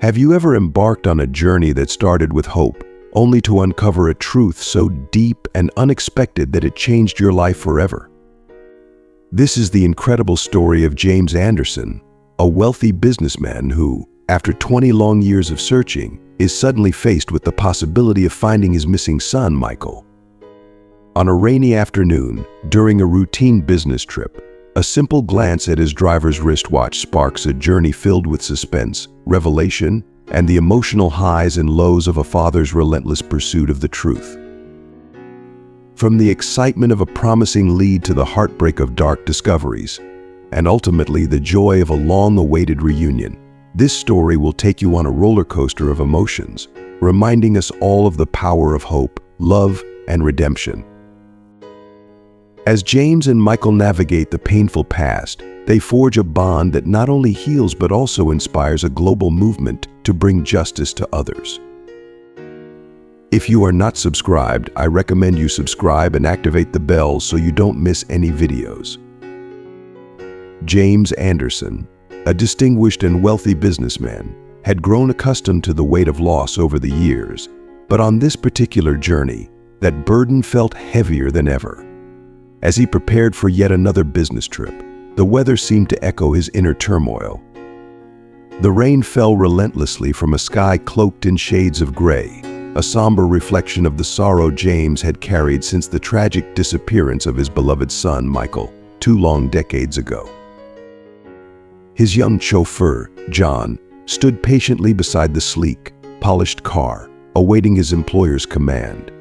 Have you ever embarked on a journey that started with hope, only to uncover a truth so deep and unexpected that it changed your life forever? This is the incredible story of James Anderson, a wealthy businessman who, after 20 long years of searching, is suddenly faced with the possibility of finding his missing son, Michael. On a rainy afternoon, during a routine business trip, a simple glance at his driver's wristwatch sparks a journey filled with suspense, revelation, and the emotional highs and lows of a father's relentless pursuit of the truth. From the excitement of a promising lead to the heartbreak of dark discoveries, and ultimately the joy of a long-awaited reunion, this story will take you on a roller coaster of emotions, reminding us all of the power of hope, love, and redemption. As James and Michael navigate the painful past, they forge a bond that not only heals but also inspires a global movement to bring justice to others. If you are not subscribed, I recommend you subscribe and activate the bell so you don't miss any videos. James Anderson, a distinguished and wealthy businessman, had grown accustomed to the weight of loss over the years, but on this particular journey, that burden felt heavier than ever. As he prepared for yet another business trip, the weather seemed to echo his inner turmoil. The rain fell relentlessly from a sky cloaked in shades of gray, a somber reflection of the sorrow James had carried since the tragic disappearance of his beloved son, Michael, 2 long decades ago. His young chauffeur, John, stood patiently beside the sleek, polished car, awaiting his employer's command.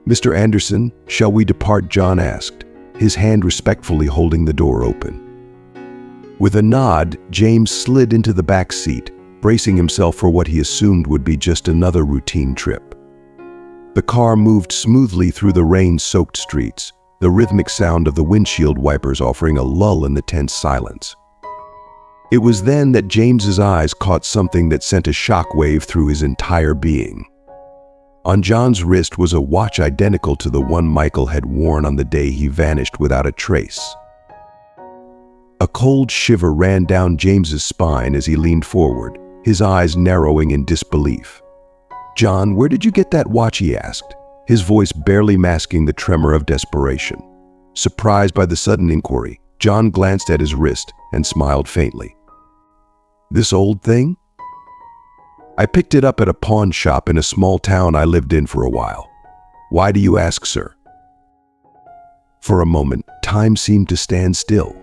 "Mr. Anderson, shall we depart?" John asked, his hand respectfully holding the door open. With a nod, James slid into the back seat, bracing himself for what he assumed would be just another routine trip. The car moved smoothly through the rain-soaked streets, the rhythmic sound of the windshield wipers offering a lull in the tense silence. It was then that James's eyes caught something that sent a shockwave through his entire being. On John's wrist was a watch identical to the one Michael had worn on the day he vanished without a trace. A cold shiver ran down James's spine as he leaned forward, his eyes narrowing in disbelief. "John, where did you get that watch?" he asked, his voice barely masking the tremor of desperation. Surprised by the sudden inquiry, John glanced at his wrist and smiled faintly. "This old thing? I picked it up at a pawn shop in a small town I lived in for a while. Why do you ask, sir?" For a moment, time seemed to stand still.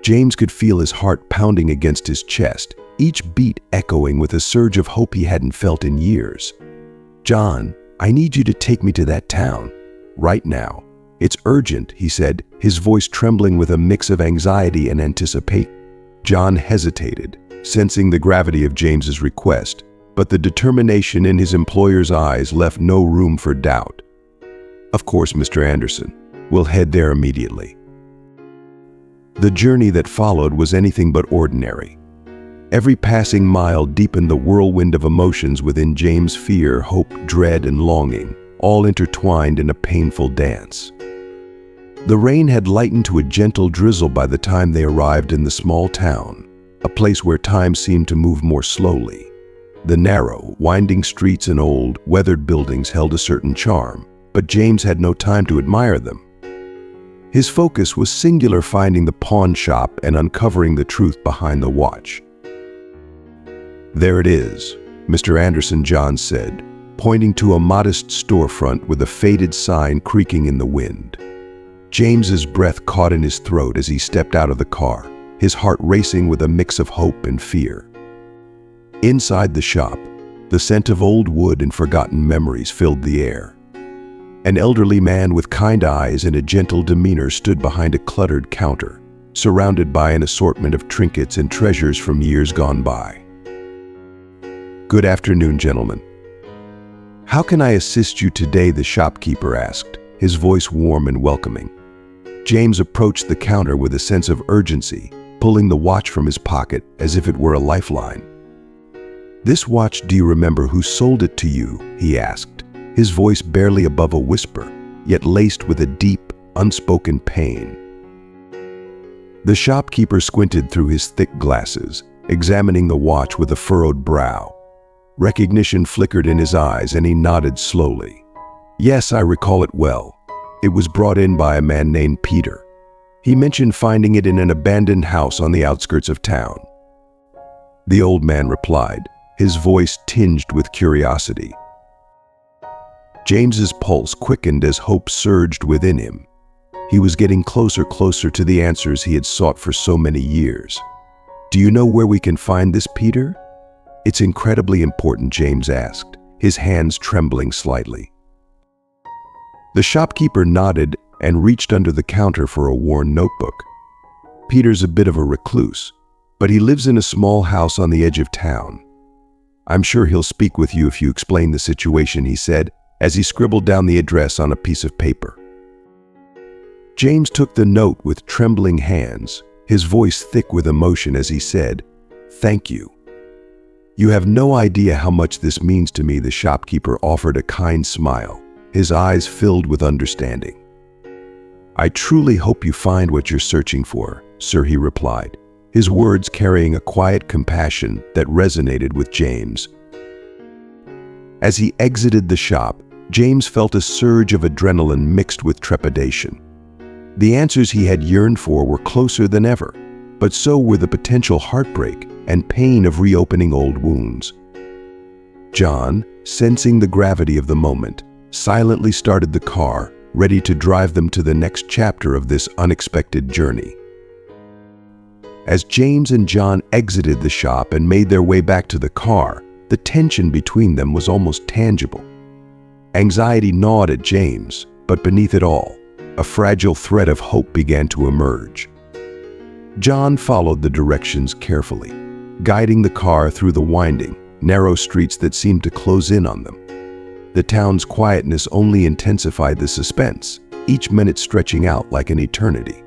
James could feel his heart pounding against his chest, each beat echoing with a surge of hope he hadn't felt in years. "John, I need you to take me to that town, right now. It's urgent," he said, his voice trembling with a mix of anxiety and anticipation. John hesitated, sensing the gravity of James's request, but the determination in his employer's eyes left no room for doubt. "Of course, Mr. Anderson. We'll head there immediately." The journey that followed was anything but ordinary. Every passing mile deepened the whirlwind of emotions within James: fear, hope, dread, and longing, all intertwined in a painful dance. The rain had lightened to a gentle drizzle by the time they arrived in the small town, a place where time seemed to move more slowly. The narrow, winding streets and old, weathered buildings held a certain charm, but James had no time to admire them. His focus was singular, finding the pawn shop and uncovering the truth behind the watch. "There it is, Mr. Anderson," John said, pointing to a modest storefront with a faded sign creaking in the wind. James's breath caught in his throat as he stepped out of the car, his heart racing with a mix of hope and fear. Inside the shop, the scent of old wood and forgotten memories filled the air. An elderly man with kind eyes and a gentle demeanor stood behind a cluttered counter, surrounded by an assortment of trinkets and treasures from years gone by. "Good afternoon, gentlemen. How can I assist you today?" the shopkeeper asked, his voice warm and welcoming. James approached the counter with a sense of urgency, pulling the watch from his pocket as if it were a lifeline. "This watch, do you remember who sold it to you?" he asked, his voice barely above a whisper, yet laced with a deep, unspoken pain. The shopkeeper squinted through his thick glasses, examining the watch with a furrowed brow. Recognition flickered in his eyes and he nodded slowly. Yes, I recall it well. It was brought in by a man named Peter. He mentioned finding it in an abandoned house on the outskirts of town. The old man replied, his voice tinged with curiosity. James's pulse quickened as hope surged within him. He was getting closer to the answers he had sought for so many years. Do you know where we can find this, Peter? It's incredibly important, James asked, his hands trembling slightly. The shopkeeper nodded and reached under the counter for a worn notebook. Peter's a bit of a recluse, but he lives in a small house on the edge of town. I'm sure he'll speak with you if you explain the situation, he said, as he scribbled down the address on a piece of paper. James took the note with trembling hands, his voice thick with emotion as he said, "Thank you." "You have no idea how much this means to me," the shopkeeper offered a kind smile, his eyes filled with understanding. "I truly hope you find what you're searching for, sir," he replied, his words carrying a quiet compassion that resonated with James. As he exited the shop, James felt a surge of adrenaline mixed with trepidation. The answers he had yearned for were closer than ever, but so were the potential heartbreak and pain of reopening old wounds. John, sensing the gravity of the moment, silently started the car, ready to drive them to the next chapter of this unexpected journey. As James and John exited the shop and made their way back to the car, the tension between them was almost tangible. Anxiety gnawed at James, but beneath it all, a fragile thread of hope began to emerge. John followed the directions carefully, guiding the car through the winding, narrow streets that seemed to close in on them. The town's quietness only intensified the suspense, each minute stretching out like an eternity.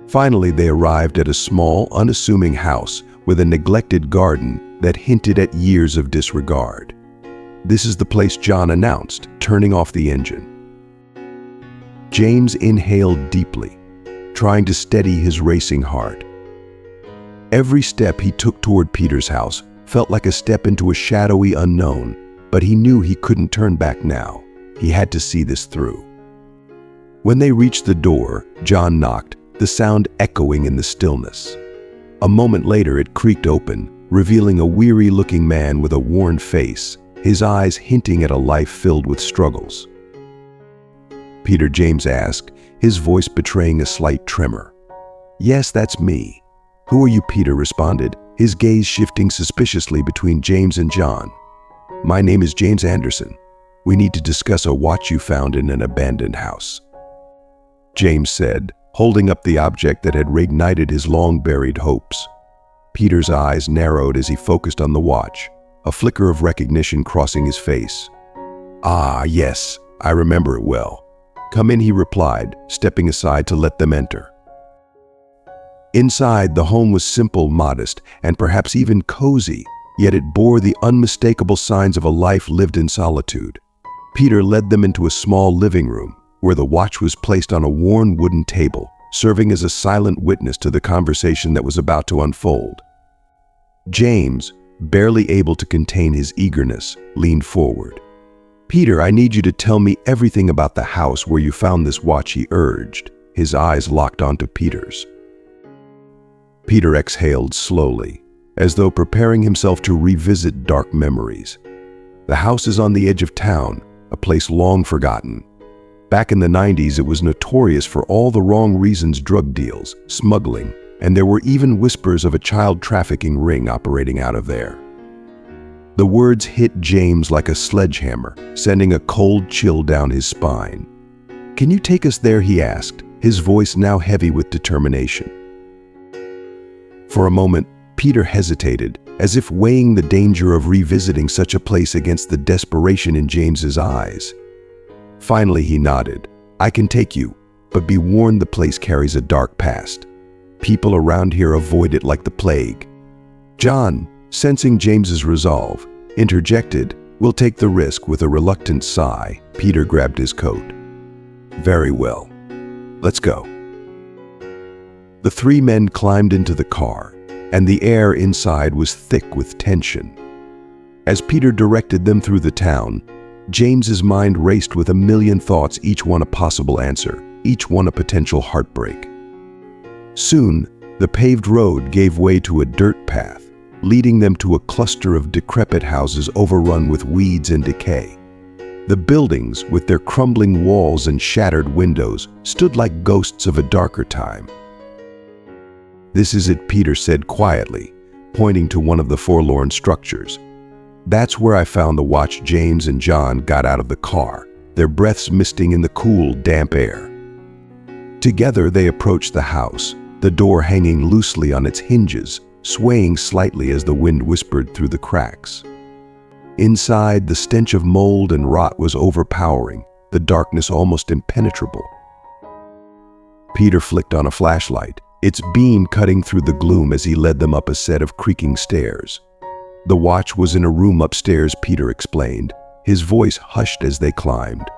Finally, they arrived at a small, unassuming house with a neglected garden that hinted at years of disregard. "This is the place," John announced, turning off the engine. James inhaled deeply, trying to steady his racing heart. Every step he took toward Peter's house felt like a step into a shadowy unknown, but he knew he couldn't turn back now. He had to see this through. When they reached the door, John knocked, the sound echoing in the stillness. A moment later, it creaked open, revealing a weary-looking man with a worn face, his eyes hinting at a life filled with struggles. "Peter?" James asked, his voice betraying a slight tremor. "Yes, that's me." "Who are you?" Peter responded, his gaze shifting suspiciously between James and John. "My name is James Anderson. We need to discuss a watch you found in an abandoned house," James said, holding up the object that had reignited his long-buried hopes. Peter's eyes narrowed as he focused on the watch, a flicker of recognition crossing his face. "Ah, yes, I remember it well. Come in," he replied, stepping aside to let them enter. Inside, the home was simple, modest, and perhaps even cozy, yet it bore the unmistakable signs of a life lived in solitude. Peter led them into a small living room, where the watch was placed on a worn wooden table, serving as a silent witness to the conversation that was about to unfold. James, barely able to contain his eagerness, leaned forward. "Peter, I need you to tell me everything about the house where you found this watch," he urged, his eyes locked onto Peter's. Peter exhaled slowly, as though preparing himself to revisit dark memories. "The house is on the edge of town, a place long forgotten. Back in the 90s, it was notorious for all the wrong reasons: drug deals, smuggling, and there were even whispers of a child trafficking ring operating out of there." The words hit James like a sledgehammer, sending a cold chill down his spine. "Can you take us there?" he asked, his voice now heavy with determination. For a moment, Peter hesitated, as if weighing the danger of revisiting such a place against the desperation in James's eyes. Finally, he nodded. "I can take you, but be warned, the place carries a dark past. People around here avoid it like the plague." John, sensing James's resolve, interjected, "We'll take the risk." With a reluctant sigh, Peter grabbed his coat. "Very well. Let's go." The three men climbed into the car, and the air inside was thick with tension. As Peter directed them through the town, James's mind raced with a million thoughts, each one a possible answer, each one a potential heartbreak. Soon, the paved road gave way to a dirt path, leading them to a cluster of decrepit houses overrun with weeds and decay. The buildings, with their crumbling walls and shattered windows, stood like ghosts of a darker time. "This is it," Peter said quietly, pointing to one of the forlorn structures. "That's where I found the watch." James and John got out of the car, their breaths misting in the cool, damp air. Together they approached the house, the door hanging loosely on its hinges, swaying slightly as the wind whispered through the cracks. Inside, the stench of mold and rot was overpowering, the darkness almost impenetrable. Peter flicked on a flashlight, its beam cutting through the gloom as he led them up a set of creaking stairs. "The watch was in a room upstairs," Peter explained, his voice hushed as they climbed.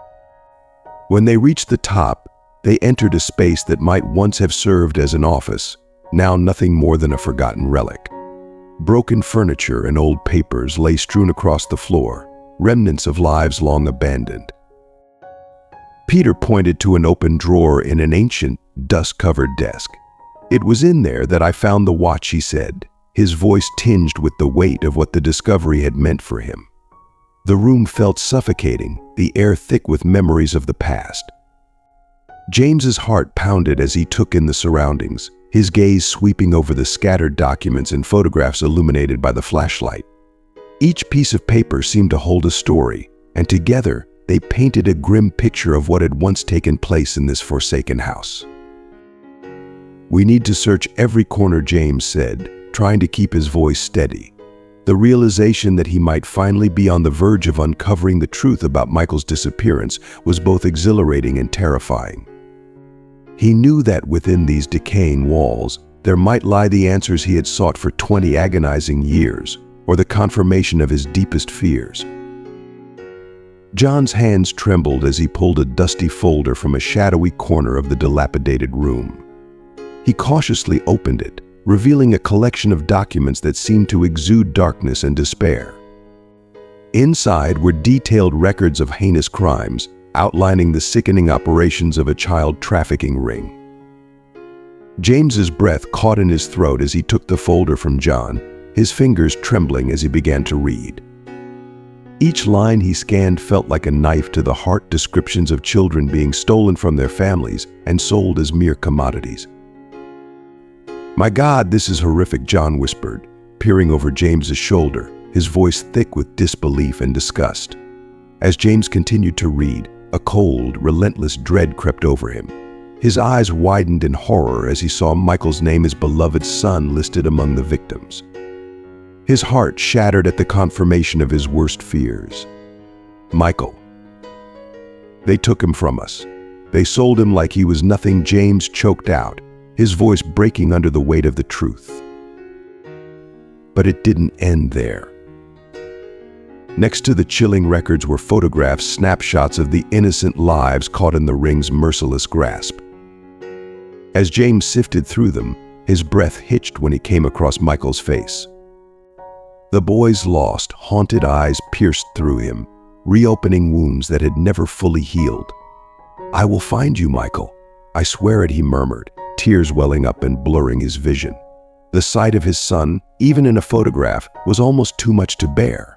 When they reached the top, they entered a space that might once have served as an office, now nothing more than a forgotten relic. Broken furniture and old papers lay strewn across the floor, remnants of lives long abandoned. Peter pointed to an open drawer in an ancient, dust-covered desk. "It was in there that I found the watch," he said, his voice tinged with the weight of what the discovery had meant for him. The room felt suffocating, the air thick with memories of the past. James's heart pounded as he took in the surroundings, his gaze sweeping over the scattered documents and photographs illuminated by the flashlight. Each piece of paper seemed to hold a story, and together they painted a grim picture of what had once taken place in this forsaken house. "We need to search every corner," James said, trying to keep his voice steady. The realization that he might finally be on the verge of uncovering the truth about Michael's disappearance was both exhilarating and terrifying. He knew that within these decaying walls, there might lie the answers he had sought for 20 agonizing years, or the confirmation of his deepest fears. John's hands trembled as he pulled a dusty folder from a shadowy corner of the dilapidated room. He cautiously opened it, revealing a collection of documents that seemed to exude darkness and despair. Inside were detailed records of heinous crimes, outlining the sickening operations of a child trafficking ring. James's breath caught in his throat as he took the folder from John, his fingers trembling as he began to read. Each line he scanned felt like a knife to the heart, descriptions of children being stolen from their families and sold as mere commodities. "My God, this is horrific," John whispered, peering over James's shoulder, his voice thick with disbelief and disgust. As James continued to read, a cold, relentless dread crept over him. His eyes widened in horror as he saw Michael's name, his beloved son, listed among the victims. His heart shattered at the confirmation of his worst fears. "Michael. They took him from us. They sold him like he was nothing," James choked out, his voice breaking under the weight of the truth. But it didn't end there. Next to the chilling records were photographs, snapshots of the innocent lives caught in the ring's merciless grasp. As James sifted through them, his breath hitched when he came across Michael's face. The boy's lost, haunted eyes pierced through him, reopening wounds that had never fully healed. "I will find you, Michael. I swear it," he murmured, tears welling up and blurring his vision. The sight of his son, even in a photograph, was almost too much to bear.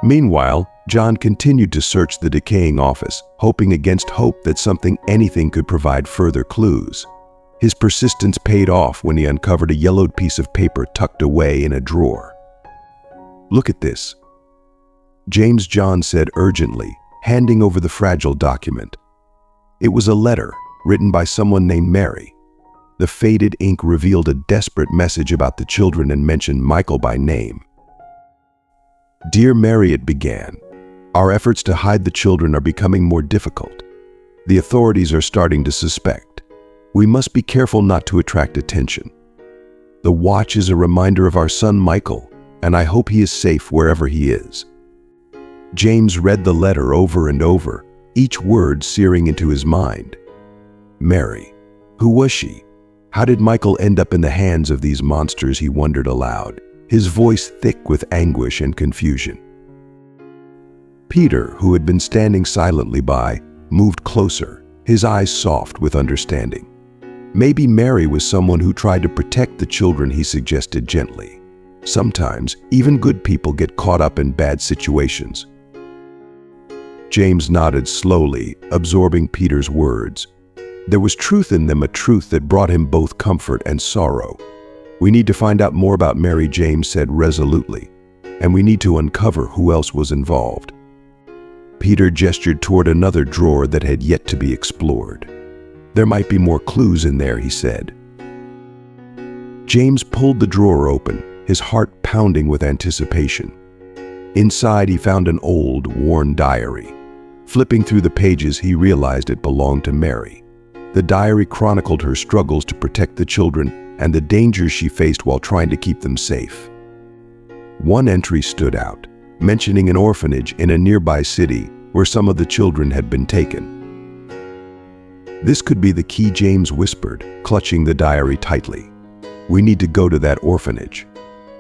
Meanwhile, John continued to search the decaying office, hoping against hope that anything could provide further clues. His persistence paid off when he uncovered a yellowed piece of paper tucked away in a drawer. "Look at this," John said urgently, handing over the fragile document. It was a letter written by someone named Mary. The faded ink revealed a desperate message about the children and mentioned Michael by name. "Dear Mary," it began, "our efforts to hide the children are becoming more difficult. The authorities are starting to suspect. We must be careful not to attract attention. The watch is a reminder of our son Michael, and I hope he is safe wherever he is." James read the letter over and over, each word searing into his mind. Mary. Who was she? How did Michael end up in the hands of these monsters, he wondered aloud, his voice thick with anguish and confusion. Peter, who had been standing silently by, moved closer, his eyes soft with understanding. Maybe Mary was someone who tried to protect the children, he suggested gently. Sometimes, even good people get caught up in bad situations. James nodded slowly, absorbing Peter's words. There was truth in them, a truth that brought him both comfort and sorrow. We need to find out more about Mary, James said resolutely, and we need to uncover who else was involved. Peter gestured toward another drawer that had yet to be explored. There might be more clues in there, he said. James pulled the drawer open, his heart pounding with anticipation. Inside, he found an old, worn diary. Flipping through the pages, he realized it belonged to Mary. The diary chronicled her struggles to protect the children and the dangers she faced while trying to keep them safe. One entry stood out, mentioning an orphanage in a nearby city where some of the children had been taken. This could be the key, James whispered, clutching the diary tightly. We need to go to that orphanage.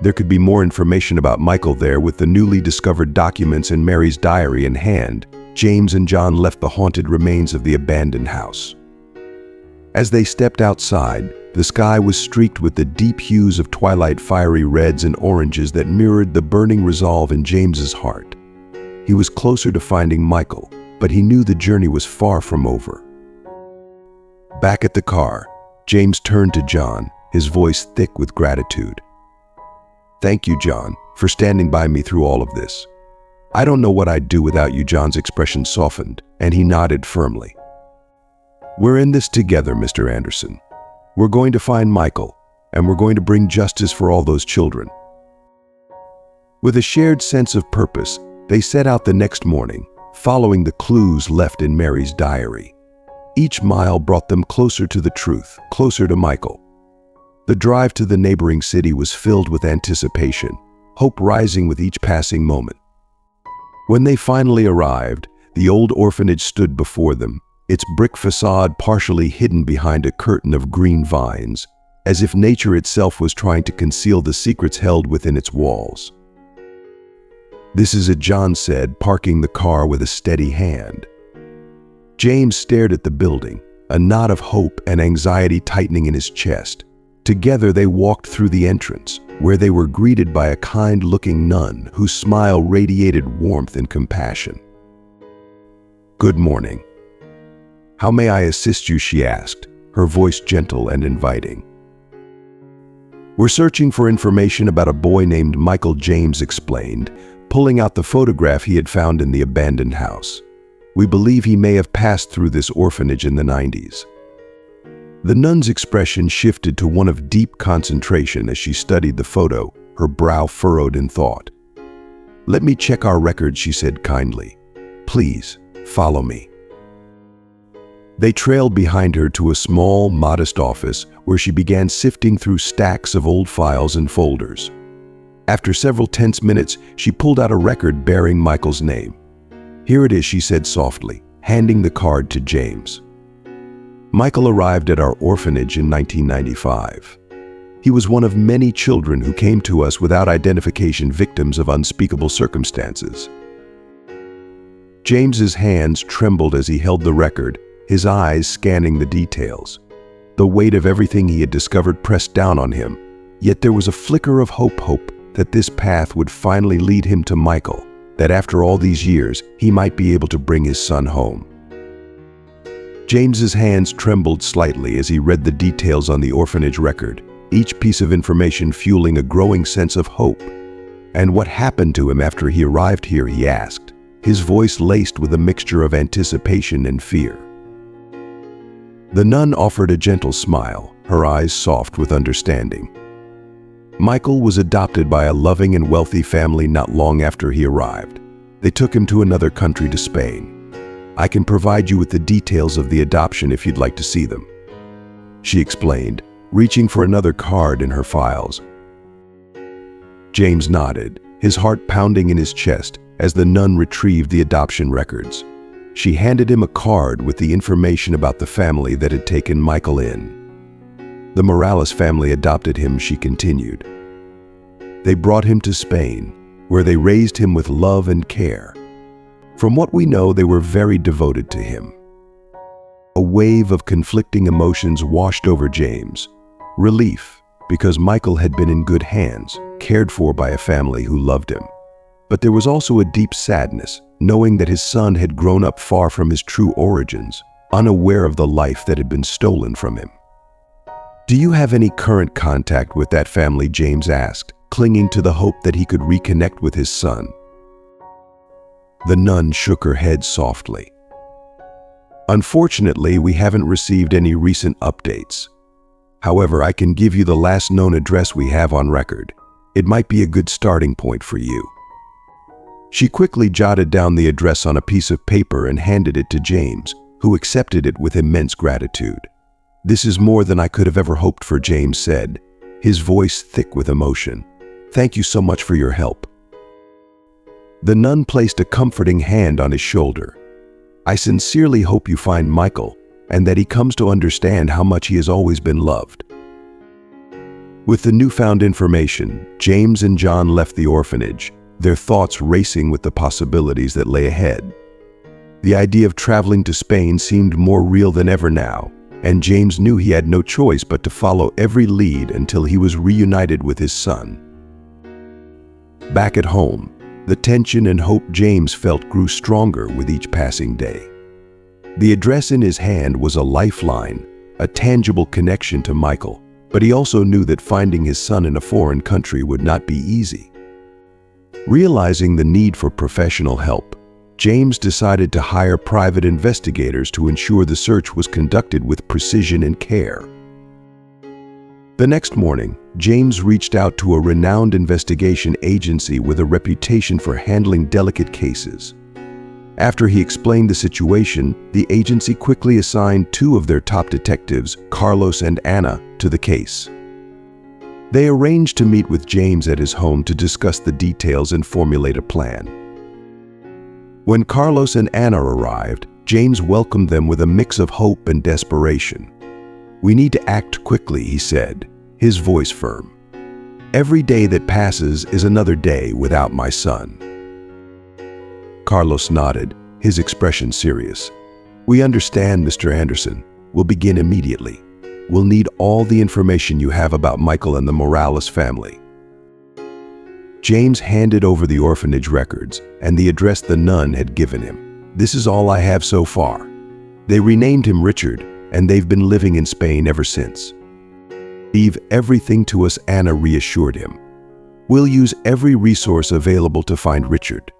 There could be more information about Michael there. With the newly discovered documents in Mary's diary in hand, James and John left the haunted remains of the abandoned house. As they stepped outside, the sky was streaked with the deep hues of twilight, fiery reds and oranges that mirrored the burning resolve in James's heart. He was closer to finding Michael, but he knew the journey was far from over. Back at the car, James turned to John, his voice thick with gratitude. Thank you, John, for standing by me through all of this. I don't know what I'd do without you. John's expression softened, and he nodded firmly. We're in this together, Mr. Anderson. We're going to find Michael, and we're going to bring justice for all those children. With a shared sense of purpose, they set out the next morning, following the clues left in Mary's diary. Each mile brought them closer to the truth, closer to Michael. The drive to the neighboring city was filled with anticipation, hope rising with each passing moment. When they finally arrived, the old orphanage stood before them, its brick facade partially hidden behind a curtain of green vines, as if nature itself was trying to conceal the secrets held within its walls. This is it, John said, parking the car with a steady hand. James stared at the building, a knot of hope and anxiety tightening in his chest. Together they walked through the entrance, where they were greeted by a kind-looking nun whose smile radiated warmth and compassion. Good morning. How may I assist you? She asked, her voice gentle and inviting. We're searching for information about a boy named Michael, James explained, pulling out the photograph he had found in the abandoned house. We believe he may have passed through this orphanage in the 90s. The nun's expression shifted to one of deep concentration as she studied the photo, her brow furrowed in thought. Let me check our records, she said kindly. Please, follow me. They trailed behind her to a small, modest office where she began sifting through stacks of old files and folders. After several tense minutes, she pulled out a record bearing Michael's name. Here it is, she said softly, handing the card to James. Michael arrived at our orphanage in 1995. He was one of many children who came to us without identification, victims of unspeakable circumstances. James's hands trembled as he held the record, his eyes scanning the details. The weight of everything he had discovered pressed down on him, yet there was a flicker of hope that this path would finally lead him to Michael, that after all these years, he might be able to bring his son home. James's hands trembled slightly as he read the details on the orphanage record, each piece of information fueling a growing sense of hope. And what happened to him after he arrived here, he asked, his voice laced with a mixture of anticipation and fear. The nun offered a gentle smile, her eyes soft with understanding. Michael was adopted by a loving and wealthy family not long after he arrived. They took him to another country, to Spain. I can provide you with the details of the adoption if you'd like to see them, she explained, reaching for another card in her files. James nodded, his heart pounding in his chest as the nun retrieved the adoption records. She handed him a card with the information about the family that had taken Michael in. The Morales family adopted him, she continued. They brought him to Spain, where they raised him with love and care. From what we know, they were very devoted to him. A wave of conflicting emotions washed over James. Relief, because Michael had been in good hands, cared for by a family who loved him. But there was also a deep sadness, knowing that his son had grown up far from his true origins, unaware of the life that had been stolen from him. "Do you have any current contact with that family?" James asked, clinging to the hope that he could reconnect with his son. The nun shook her head softly. "Unfortunately, we haven't received any recent updates. However, I can give you the last known address we have on record. It might be a good starting point for you." She quickly jotted down the address on a piece of paper and handed it to James, who accepted it with immense gratitude. "This is more than I could have ever hoped for," James said, his voice thick with emotion. "Thank you so much for your help." The nun placed a comforting hand on his shoulder. "I sincerely hope you find Michael, and that he comes to understand how much he has always been loved." With the newfound information, James and John left the orphanage, their thoughts racing with the possibilities that lay ahead. The idea of traveling to Spain seemed more real than ever now, and James knew he had no choice but to follow every lead until he was reunited with his son. Back at home, the tension and hope James felt grew stronger with each passing day. The address in his hand was a lifeline, a tangible connection to Michael, but he also knew that finding his son in a foreign country would not be easy. Realizing the need for professional help, James decided to hire private investigators to ensure the search was conducted with precision and care. The next morning, James reached out to a renowned investigation agency with a reputation for handling delicate cases. After he explained the situation, the agency quickly assigned two of their top detectives, Carlos and Ana, to the case. They arranged to meet with James at his home to discuss the details and formulate a plan. When Carlos and Ana arrived, James welcomed them with a mix of hope and desperation. "We need to act quickly," he said, his voice firm. "Every day that passes is another day without my son." Carlos nodded, his expression serious. "We understand, Mr. Anderson. We'll begin immediately. We'll need all the information you have about Michael and the Morales family." James handed over the orphanage records and the address the nun had given him. "This is all I have so far. They renamed him Richard, and they've been living in Spain ever since." "Leave everything to us," Ana reassured him. "We'll use every resource available to find Richard."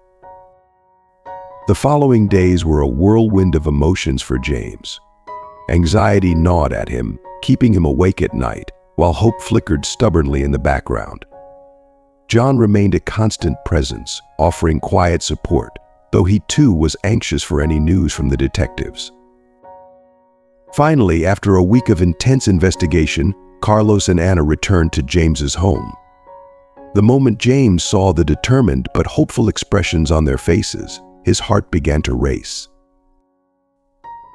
The following days were a whirlwind of emotions for James. Anxiety gnawed at him, keeping him awake at night, while hope flickered stubbornly in the background. John remained a constant presence, offering quiet support, though he too was anxious for any news from the detectives. Finally, after a week of intense investigation, Carlos and Ana returned to James's home. The moment James saw the determined but hopeful expressions on their faces, his heart began to race.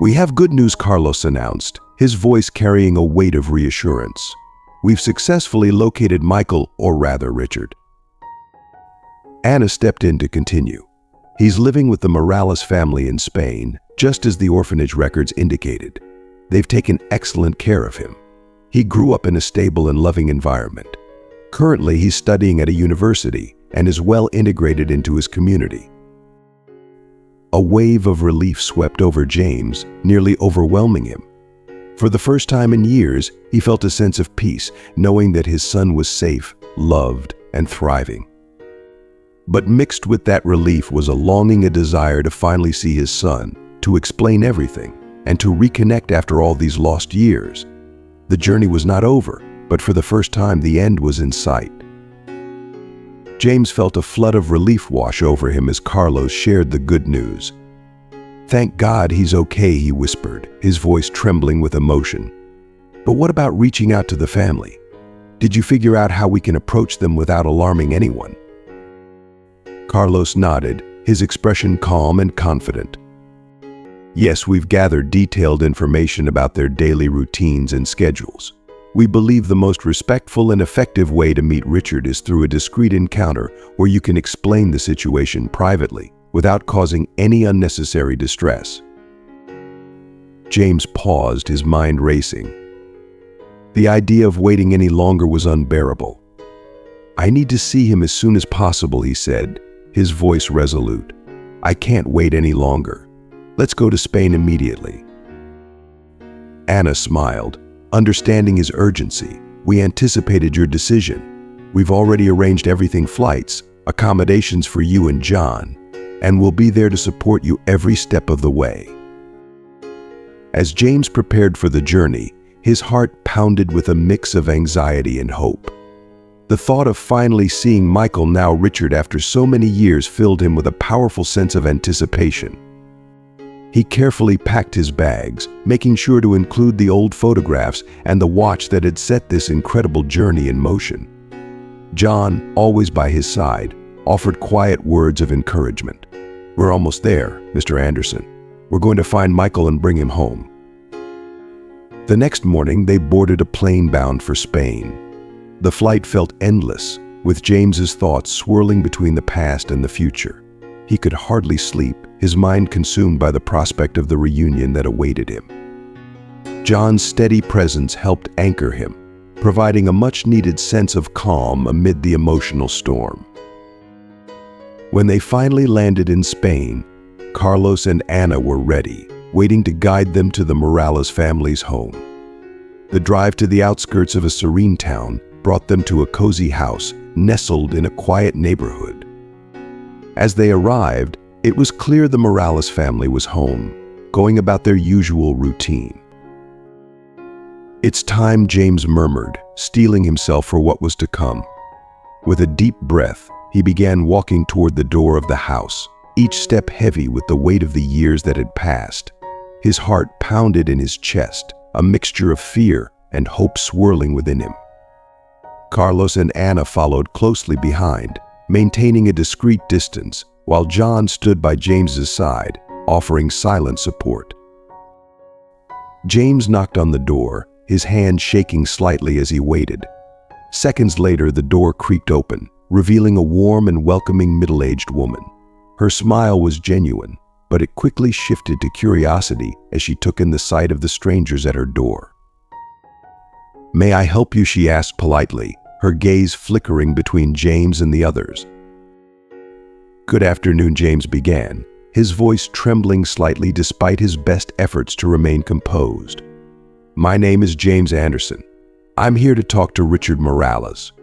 "We have good news," Carlos announced, his voice carrying a weight of reassurance. "We've successfully located Michael, or rather Richard." Ana stepped in to continue. "He's living with the Morales family in Spain, just as the orphanage records indicated. They've taken excellent care of him. He grew up in a stable and loving environment. Currently, he's studying at a university and is well integrated into his community." A wave of relief swept over James, nearly overwhelming him. For the first time in years, he felt a sense of peace, knowing that his son was safe, loved, and thriving. But mixed with that relief was a longing, a desire to finally see his son, to explain everything, and to reconnect after all these lost years. The journey was not over, but for the first time the end was in sight. James felt a flood of relief wash over him as Carlos shared the good news. "Thank God he's okay," he whispered, his voice trembling with emotion. "But what about reaching out to the family? Did you figure out how we can approach them without alarming anyone?" Carlos nodded, his expression calm and confident. "Yes, we've gathered detailed information about their daily routines and schedules. We believe the most respectful and effective way to meet Richard is through a discreet encounter where you can explain the situation privately without causing any unnecessary distress. James paused, his mind racing. The idea of waiting any longer was unbearable. "I need to see him as soon as possible," he said, his voice resolute. "I can't wait any longer. Let's go to Spain immediately." Anna smiled, understanding his urgency. "We anticipated your decision. We've already arranged everything: flights, accommodations for you and John, and we'll be there to support you every step of the way." As James prepared for the journey, his heart pounded with a mix of anxiety and hope. The thought of finally seeing Michael, now Richard, after so many years filled him with a powerful sense of anticipation. He carefully packed his bags, making sure to include the old photographs and the watch that had set this incredible journey in motion. John, always by his side, offered quiet words of encouragement. "We're almost there, Mr. Anderson. We're going to find Michael and bring him home." The next morning, they boarded a plane bound for Spain. The flight felt endless, with James's thoughts swirling between the past and the future. He could hardly sleep, his mind consumed by the prospect of the reunion that awaited him. John's steady presence helped anchor him, providing a much-needed sense of calm amid the emotional storm. When they finally landed in Spain, Carlos and Anna were ready, waiting to guide them to the Morales family's home. The drive to the outskirts of a serene town brought them to a cozy house nestled in a quiet neighborhood. As they arrived, it was clear the Morales family was home, going about their usual routine. "It's time," James murmured, steeling himself for what was to come. With a deep breath, he began walking toward the door of the house, each step heavy with the weight of the years that had passed. His heart pounded in his chest, a mixture of fear and hope swirling within him. Carlos and Anna followed closely behind, maintaining a discreet distance, while John stood by James's side, offering silent support. James knocked on the door, his hand shaking slightly as he waited. Seconds later, the door creaked open, revealing a warm and welcoming middle-aged woman. Her smile was genuine, but it quickly shifted to curiosity as she took in the sight of the strangers at her door. "May I help you?" she asked politely, her gaze flickering between James and the others. "Good afternoon," James began, his voice trembling slightly despite his best efforts to remain composed. "My name is James Anderson. I'm here to talk to Richard Morales."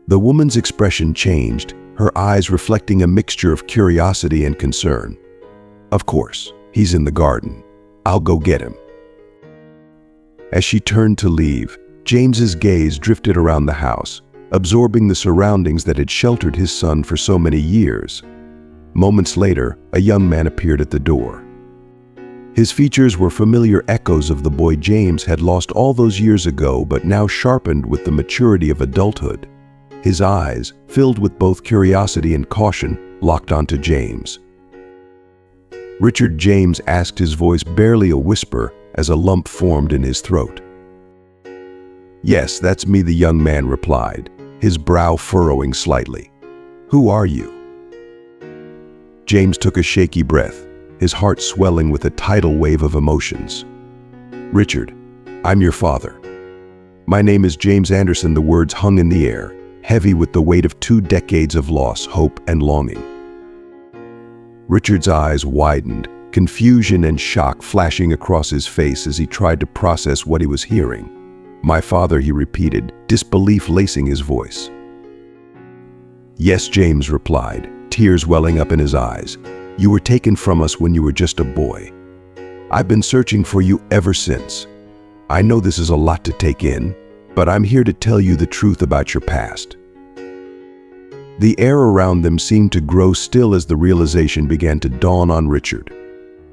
The woman's expression changed, her eyes reflecting a mixture of curiosity and concern. "Of course, he's in the garden. I'll go get him." As she turned to leave, James's gaze drifted around the house, absorbing the surroundings that had sheltered his son for so many years. Moments later, a young man appeared at the door. His features were familiar echoes of the boy James had lost all those years ago, but now sharpened with the maturity of adulthood. His eyes, filled with both curiosity and caution, locked onto James. "Richard," James asked, his voice barely a whisper as a lump formed in his throat. "Yes, that's me," the young man replied, his brow furrowing slightly. "Who are you?" James took a shaky breath, his heart swelling with a tidal wave of emotions. "Richard, I'm your father. My name is James Anderson." The words hung in the air, heavy with the weight of 2 decades of loss, hope, and longing. Richard's eyes widened, confusion and shock flashing across his face as he tried to process what he was hearing. "My father," he repeated, disbelief lacing his voice. "Yes," James replied, tears welling up in his eyes. "You were taken from us when you were just a boy. I've been searching for you ever since. I know this is a lot to take in, but I'm here to tell you the truth about your past." The air around them seemed to grow still as the realization began to dawn on Richard.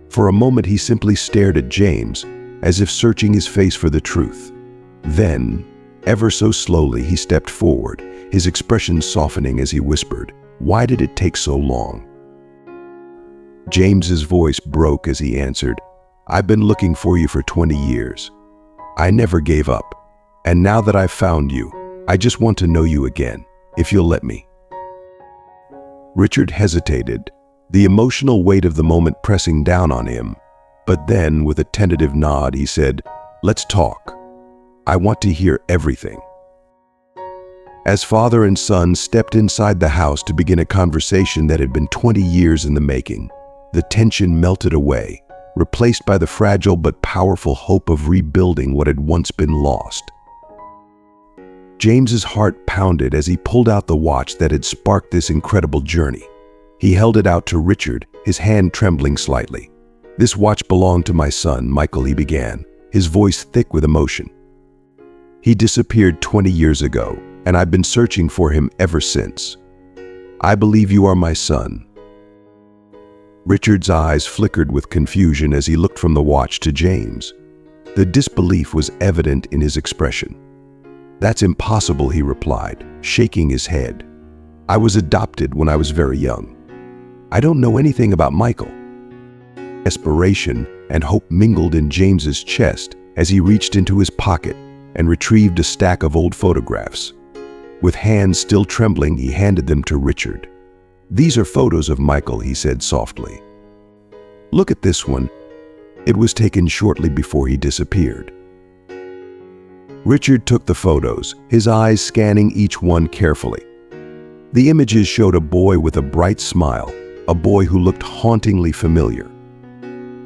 For a moment, he simply stared at James, as if searching his face for the truth. Then, ever so slowly, he stepped forward, his expression softening as he whispered, "Why did it take so long?" James's voice broke as he answered, "I've been looking for you for 20 years. I never gave up. And now that I've found you, I just want to know you again, if you'll let me." Richard hesitated, the emotional weight of the moment pressing down on him. But then, with a tentative nod, he said, "Let's talk. I want to hear everything." As father and son stepped inside the house to begin a conversation that had been 20 years in the making, the tension melted away, replaced by the fragile but powerful hope of rebuilding what had once been lost. James's heart pounded as he pulled out the watch that had sparked this incredible journey. He held it out to Richard, his hand trembling slightly. "This watch belonged to my son, Michael," he began, his voice thick with emotion. "He disappeared 20 years ago, and I've been searching for him ever since. I believe you are my son." Richard's eyes flickered with confusion as he looked from the watch to James. The disbelief was evident in his expression. "That's impossible," he replied, shaking his head. "I was adopted when I was very young. I don't know anything about Michael." Desperation and hope mingled in James's chest as he reached into his pocket and retrieved a stack of old photographs. With hands still trembling, he handed them to Richard. "These are photos of Michael," he said softly. "Look at this one. It was taken shortly before he disappeared." Richard took the photos, his eyes scanning each one carefully. The images showed a boy with a bright smile, a boy who looked hauntingly familiar.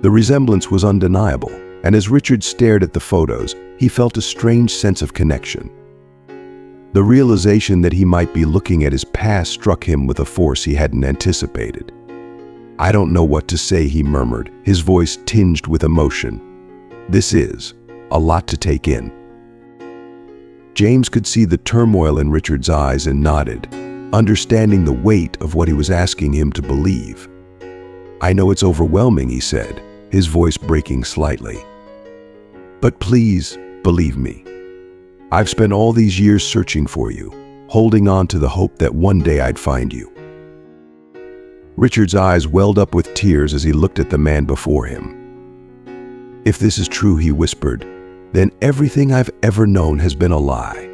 The resemblance was undeniable, and as Richard stared at the photos, he felt a strange sense of connection. The realization that he might be looking at his past struck him with a force he hadn't anticipated. "I don't know what to say," he murmured, his voice tinged with emotion. "This is a lot to take in." James could see the turmoil in Richard's eyes and nodded, understanding the weight of what he was asking him to believe. "I know it's overwhelming," he said, his voice breaking slightly. "But please, believe me. I've spent all these years searching for you, holding on to the hope that one day I'd find you." Richard's eyes welled up with tears as he looked at the man before him. "If this is true," he whispered, "then everything I've ever known has been a lie."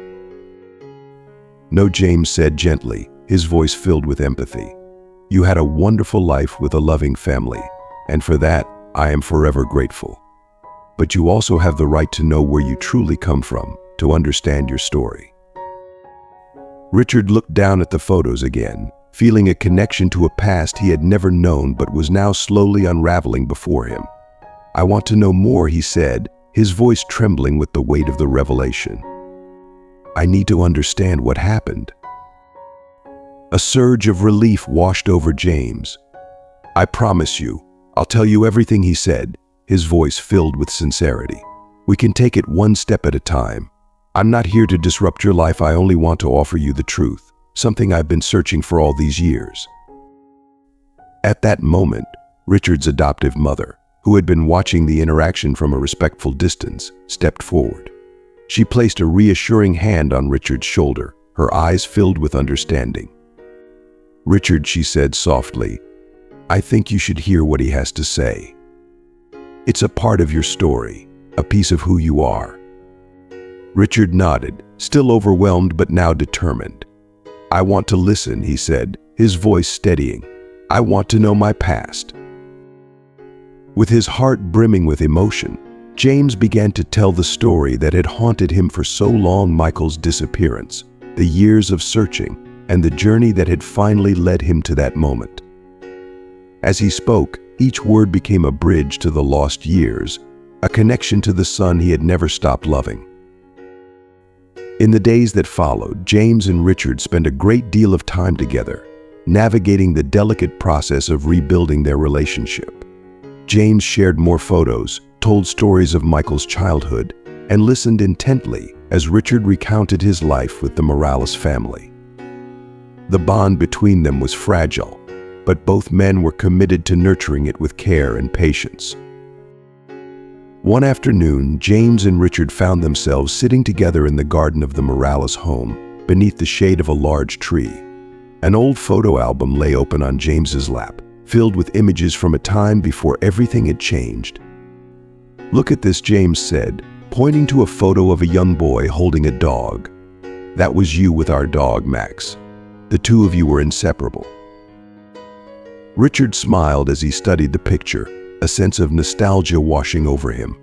"No," James said gently, his voice filled with empathy. "You had a wonderful life with a loving family, and for that, I am forever grateful. But you also have the right to know where you truly come from, to understand your story." Richard looked down at the photos again, feeling a connection to a past he had never known but was now slowly unraveling before him. "I want to know more," he said, his voice trembling with the weight of the revelation. "I need to understand what happened." A surge of relief washed over James. "I promise you, I'll tell you everything," he said, his voice filled with sincerity. "We can take it one step at a time. I'm not here to disrupt your life. I only want to offer you the truth, something I've been searching for all these years." At that moment, Richard's adoptive mother, who had been watching the interaction from a respectful distance, stepped forward. She placed a reassuring hand on Richard's shoulder, her eyes filled with understanding. "Richard," she said softly, "I think you should hear what he has to say. It's a part of your story, a piece of who you are." Richard nodded, still overwhelmed but now determined. "I want to listen," he said, his voice steadying. "I want to know my past." With his heart brimming with emotion, James began to tell the story that had haunted him for so long: Michael's disappearance, the years of searching, and the journey that had finally led him to that moment. As he spoke, each word became a bridge to the lost years, a connection to the son he had never stopped loving. In the days that followed, James and Richard spent a great deal of time together, navigating the delicate process of rebuilding their relationship. James shared more photos, told stories of Michael's childhood, and listened intently as Richard recounted his life with the Morales family. The bond between them was fragile, but both men were committed to nurturing it with care and patience. One afternoon, James and Richard found themselves sitting together in the garden of the Morales home, beneath the shade of a large tree. An old photo album lay open on James's lap, filled with images from a time before everything had changed. "Look at this," James said, pointing to a photo of a young boy holding a dog. "That was you with our dog, Max. The two of you were inseparable." Richard smiled as he studied the picture, a sense of nostalgia washing over him.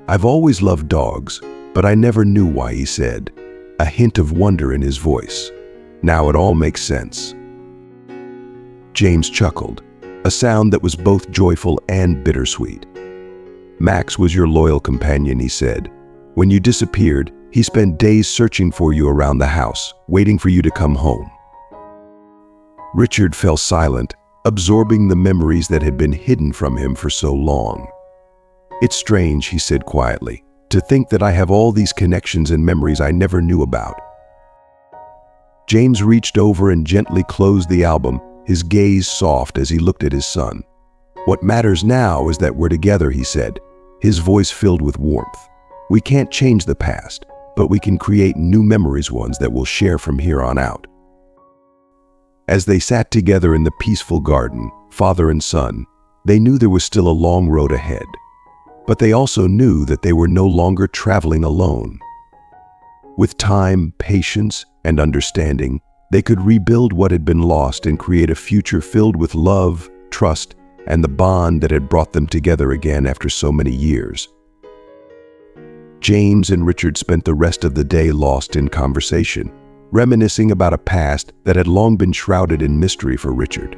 "I've always loved dogs, but I never knew why," he said, a hint of wonder in his voice. "Now it all makes sense." James chuckled, a sound that was both joyful and bittersweet. "Max was your loyal companion," he said. "When you disappeared, he spent days searching for you around the house, waiting for you to come home." Richard fell silent, absorbing the memories that had been hidden from him for so long. "It's strange," he said quietly, "to think that I have all these connections and memories I never knew about." James reached over and gently closed the album, his gaze soft as he looked at his son. "What matters now is that we're together," he said, his voice filled with warmth. "We can't change the past, but we can create new memories, ones that we'll share from here on out." As they sat together in the peaceful garden, father and son, they knew there was still a long road ahead. But they also knew that they were no longer traveling alone. With time, patience, and understanding, they could rebuild what had been lost and create a future filled with love, trust, and the bond that had brought them together again after so many years. James and Richard spent the rest of the day lost in conversation, reminiscing about a past that had long been shrouded in mystery for Richard.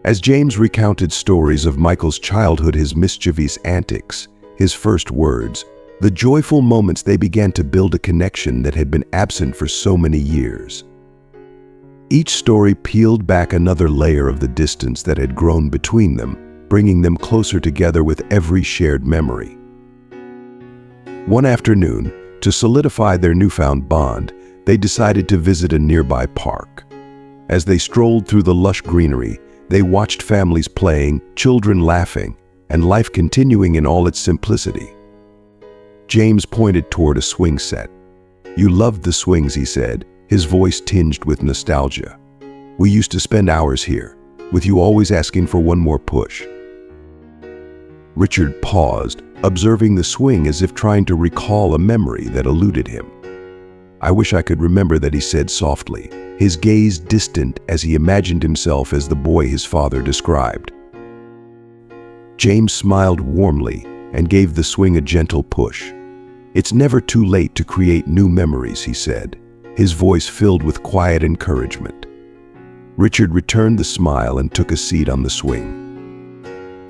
As James recounted stories of Michael's childhood, his mischievous antics, his first words, the joyful moments, they began to build a connection that had been absent for so many years. Each story peeled back another layer of the distance that had grown between them, bringing them closer together with every shared memory. One afternoon, to solidify their newfound bond, they decided to visit a nearby park. As they strolled through the lush greenery, they watched families playing, children laughing, and life continuing in all its simplicity. James pointed toward a swing set. "You loved the swings," he said, his voice tinged with nostalgia. "We used to spend hours here, with you always asking for one more push." Richard paused, observing the swing as if trying to recall a memory that eluded him. "I wish I could remember that," he said softly, his gaze distant as he imagined himself as the boy his father described. James smiled warmly and gave the swing a gentle push. "It's never too late to create new memories," he said, his voice filled with quiet encouragement. Richard returned the smile and took a seat on the swing.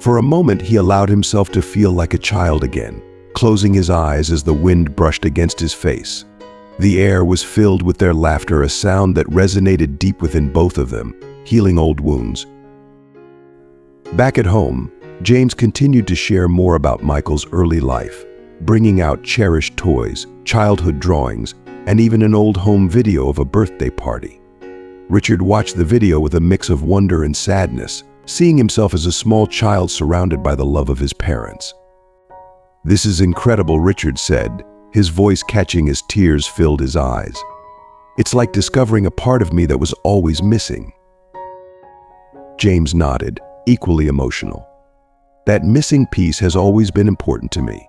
For a moment, he allowed himself to feel like a child again, closing his eyes as the wind brushed against his face. The air was filled with their laughter, a sound that resonated deep within both of them, healing old wounds. Back at home, James continued to share more about Michael's early life, bringing out cherished toys, childhood drawings, and even an old home video of a birthday party. Richard watched the video with a mix of wonder and sadness, seeing himself as a small child surrounded by the love of his parents. "This is incredible," Richard said, his voice catching as tears filled his eyes. "It's like discovering a part of me that was always missing." James nodded, equally emotional. "That missing piece has always been important to me.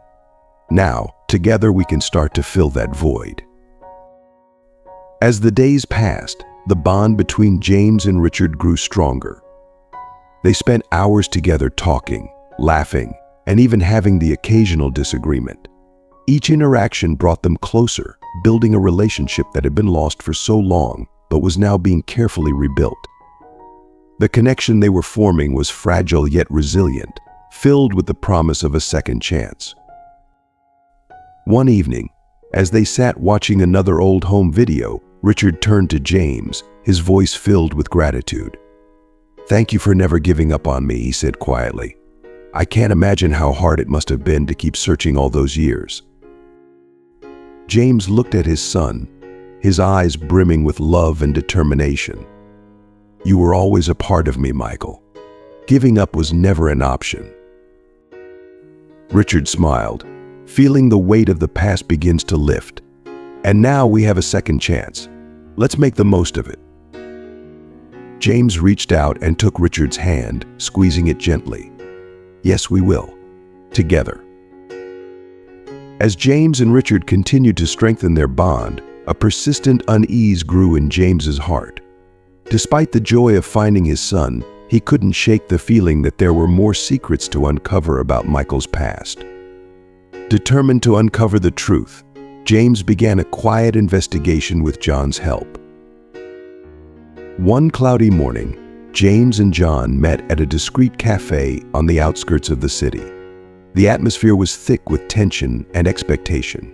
Now, together we can start to fill that void." As the days passed, the bond between James and Richard grew stronger. They spent hours together talking, laughing, and even having the occasional disagreement. Each interaction brought them closer, building a relationship that had been lost for so long, but was now being carefully rebuilt. The connection they were forming was fragile yet resilient, filled with the promise of a second chance. One evening, as they sat watching another old home video, Richard turned to James, his voice filled with gratitude. "Thank you for never giving up on me," he said quietly. "I can't imagine how hard it must have been to keep searching all those years." James looked at his son, his eyes brimming with love and determination. "You were always a part of me, Michael. Giving up was never an option." Richard smiled, feeling the weight of the past begins to lift. "And now we have a second chance. Let's make the most of it." James reached out and took Richard's hand, squeezing it gently. "Yes, we will. Together." As James and Richard continued to strengthen their bond, a persistent unease grew in James's heart. Despite the joy of finding his son, he couldn't shake the feeling that there were more secrets to uncover about Michael's past. Determined to uncover the truth, James began a quiet investigation with John's help. One cloudy morning, James and John met at a discreet cafe on the outskirts of the city. The atmosphere was thick with tension and expectation.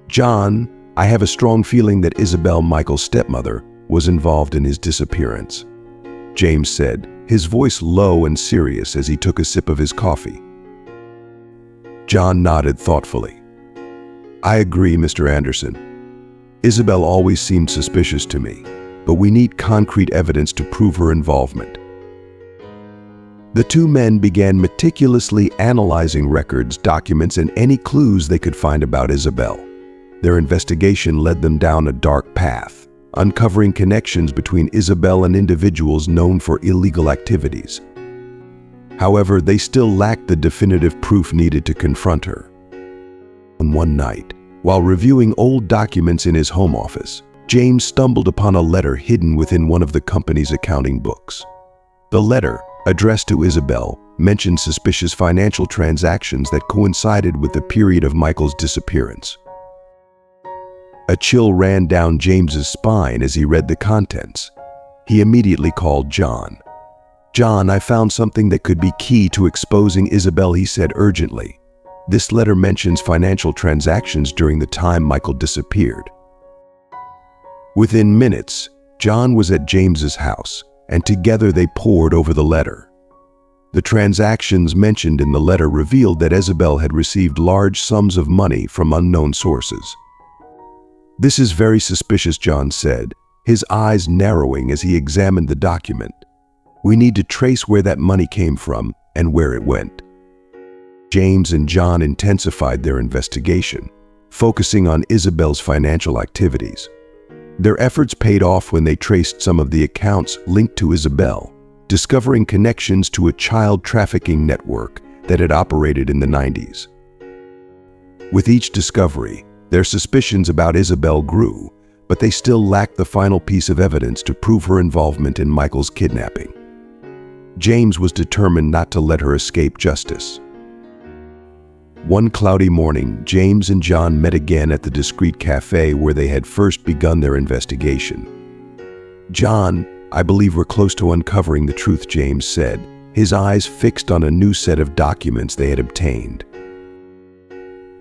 "John, I have a strong feeling that Isabel, Michael's stepmother, was involved in his disappearance," James said, his voice low and serious as he took a sip of his coffee. John nodded thoughtfully. "I agree, Mr. Anderson. Isabel always seemed suspicious to me, but we need concrete evidence to prove her involvement." The two men began meticulously analyzing records, documents, and any clues they could find about Isabel. Their investigation led them down a dark path, uncovering connections between Isabel and individuals known for illegal activities. However, they still lacked the definitive proof needed to confront her. One night, while reviewing old documents in his home office, James stumbled upon a letter hidden within one of the company's accounting books. The letter, addressed to Isabel, mentioned suspicious financial transactions that coincided with the period of Michael's disappearance. A chill ran down James's spine as he read the contents. He immediately called John. "John, I found something that could be key to exposing Isabel," he said urgently. "This letter mentions financial transactions during the time Michael disappeared." Within minutes, John was at James's house, and together they pored over the letter. The transactions mentioned in the letter revealed that Isabel had received large sums of money from unknown sources. "This is very suspicious," John said, his eyes narrowing as he examined the document. "We need to trace where that money came from and where it went." James and John intensified their investigation, focusing on Isabel's financial activities. Their efforts paid off when they traced some of the accounts linked to Isabel, discovering connections to a child trafficking network that had operated in the 90s. With each discovery, their suspicions about Isabel grew, but they still lacked the final piece of evidence to prove her involvement in Michael's kidnapping. James was determined not to let her escape justice. One cloudy morning, James and John met again at the discreet cafe where they had first begun their investigation. "John, I believe we're close to uncovering the truth," James said, his eyes fixed on a new set of documents they had obtained.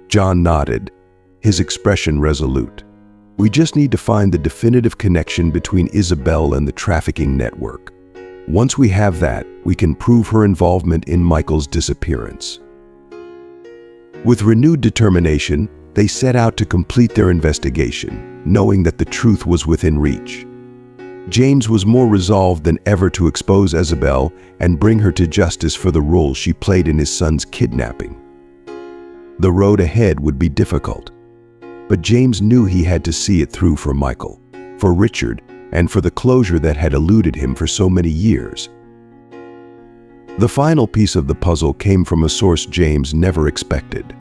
John nodded, his expression resolute. "We just need to find the definitive connection between Isabel and the trafficking network. Once we have that, we can prove her involvement in Michael's disappearance." With renewed determination, they set out to complete their investigation, knowing that the truth was within reach. James was more resolved than ever to expose Isabel and bring her to justice for the role she played in his son's kidnapping. The road ahead would be difficult, but James knew he had to see it through for Michael, for Richard, and for the closure that had eluded him for so many years. The final piece of the puzzle came from a source James never expected.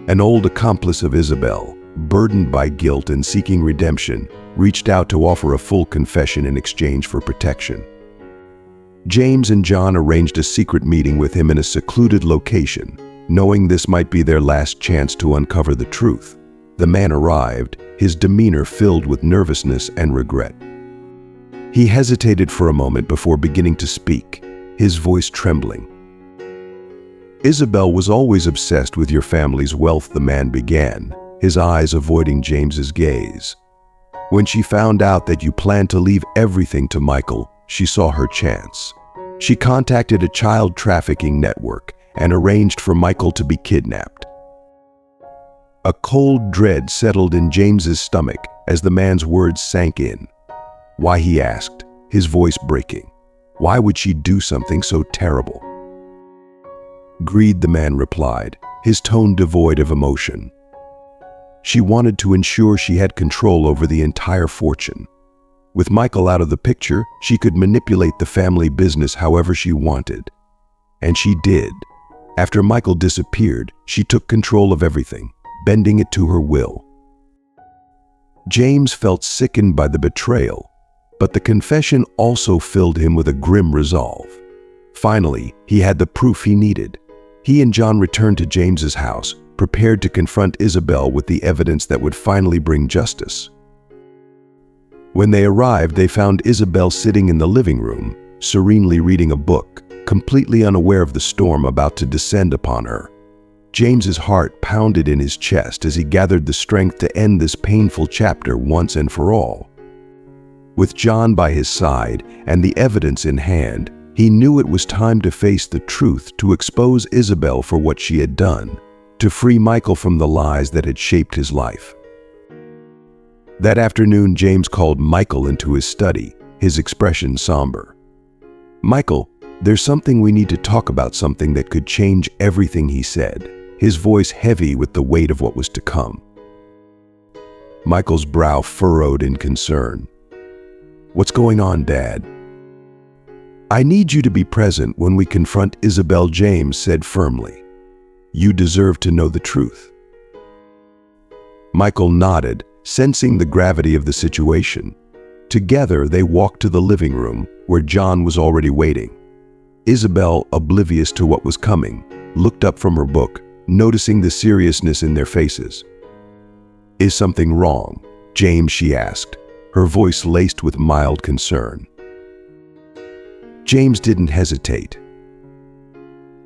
An old accomplice of Isabel, burdened by guilt and seeking redemption, reached out to offer a full confession in exchange for protection. James and John arranged a secret meeting with him in a secluded location, knowing this might be their last chance to uncover the truth. The man arrived, his demeanor filled with nervousness and regret. He hesitated for a moment before beginning to speak, his voice trembling. "Isabel was always obsessed with your family's wealth," the man began, his eyes avoiding James's gaze. "When she found out that you planned to leave everything to Michael, she saw her chance. She contacted a child trafficking network and arranged for Michael to be kidnapped." A cold dread settled in James's stomach as the man's words sank in. "Why?" he asked, his voice breaking. "Why would she do something so terrible?" "Greed," the man replied, his tone devoid of emotion. "She wanted to ensure she had control over the entire fortune. With Michael out of the picture, she could manipulate the family business however she wanted. And she did. After Michael disappeared, she took control of everything. bending it to her will. James felt sickened by the betrayal, but the confession also filled him with a grim resolve. Finally, he had the proof he needed. He and John returned to James's house, prepared to confront Isabel with the evidence that would finally bring justice. When they arrived, they found Isabel sitting in the living room, serenely reading a book, completely unaware of the storm about to descend upon her. James's heart pounded in his chest as he gathered the strength to end this painful chapter once and for all. With John by his side and the evidence in hand, he knew it was time to face the truth, to expose Isabel for what she had done, to free Michael from the lies that had shaped his life. That afternoon, James called Michael into his study, his expression somber. "Michael, there's something we need to talk about, something that could change everything," he said, his voice heavy with the weight of what was to come. Michael's brow furrowed in concern. "What's going on, Dad?" "I need you to be present when we confront Isabel," James said firmly. "You deserve to know the truth." Michael nodded, sensing the gravity of the situation. Together, they walked to the living room, where John was already waiting. Isabel, oblivious to what was coming, looked up from her book, noticing the seriousness in their faces. "Is something wrong, James?" she asked, her voice laced with mild concern. James didn't hesitate.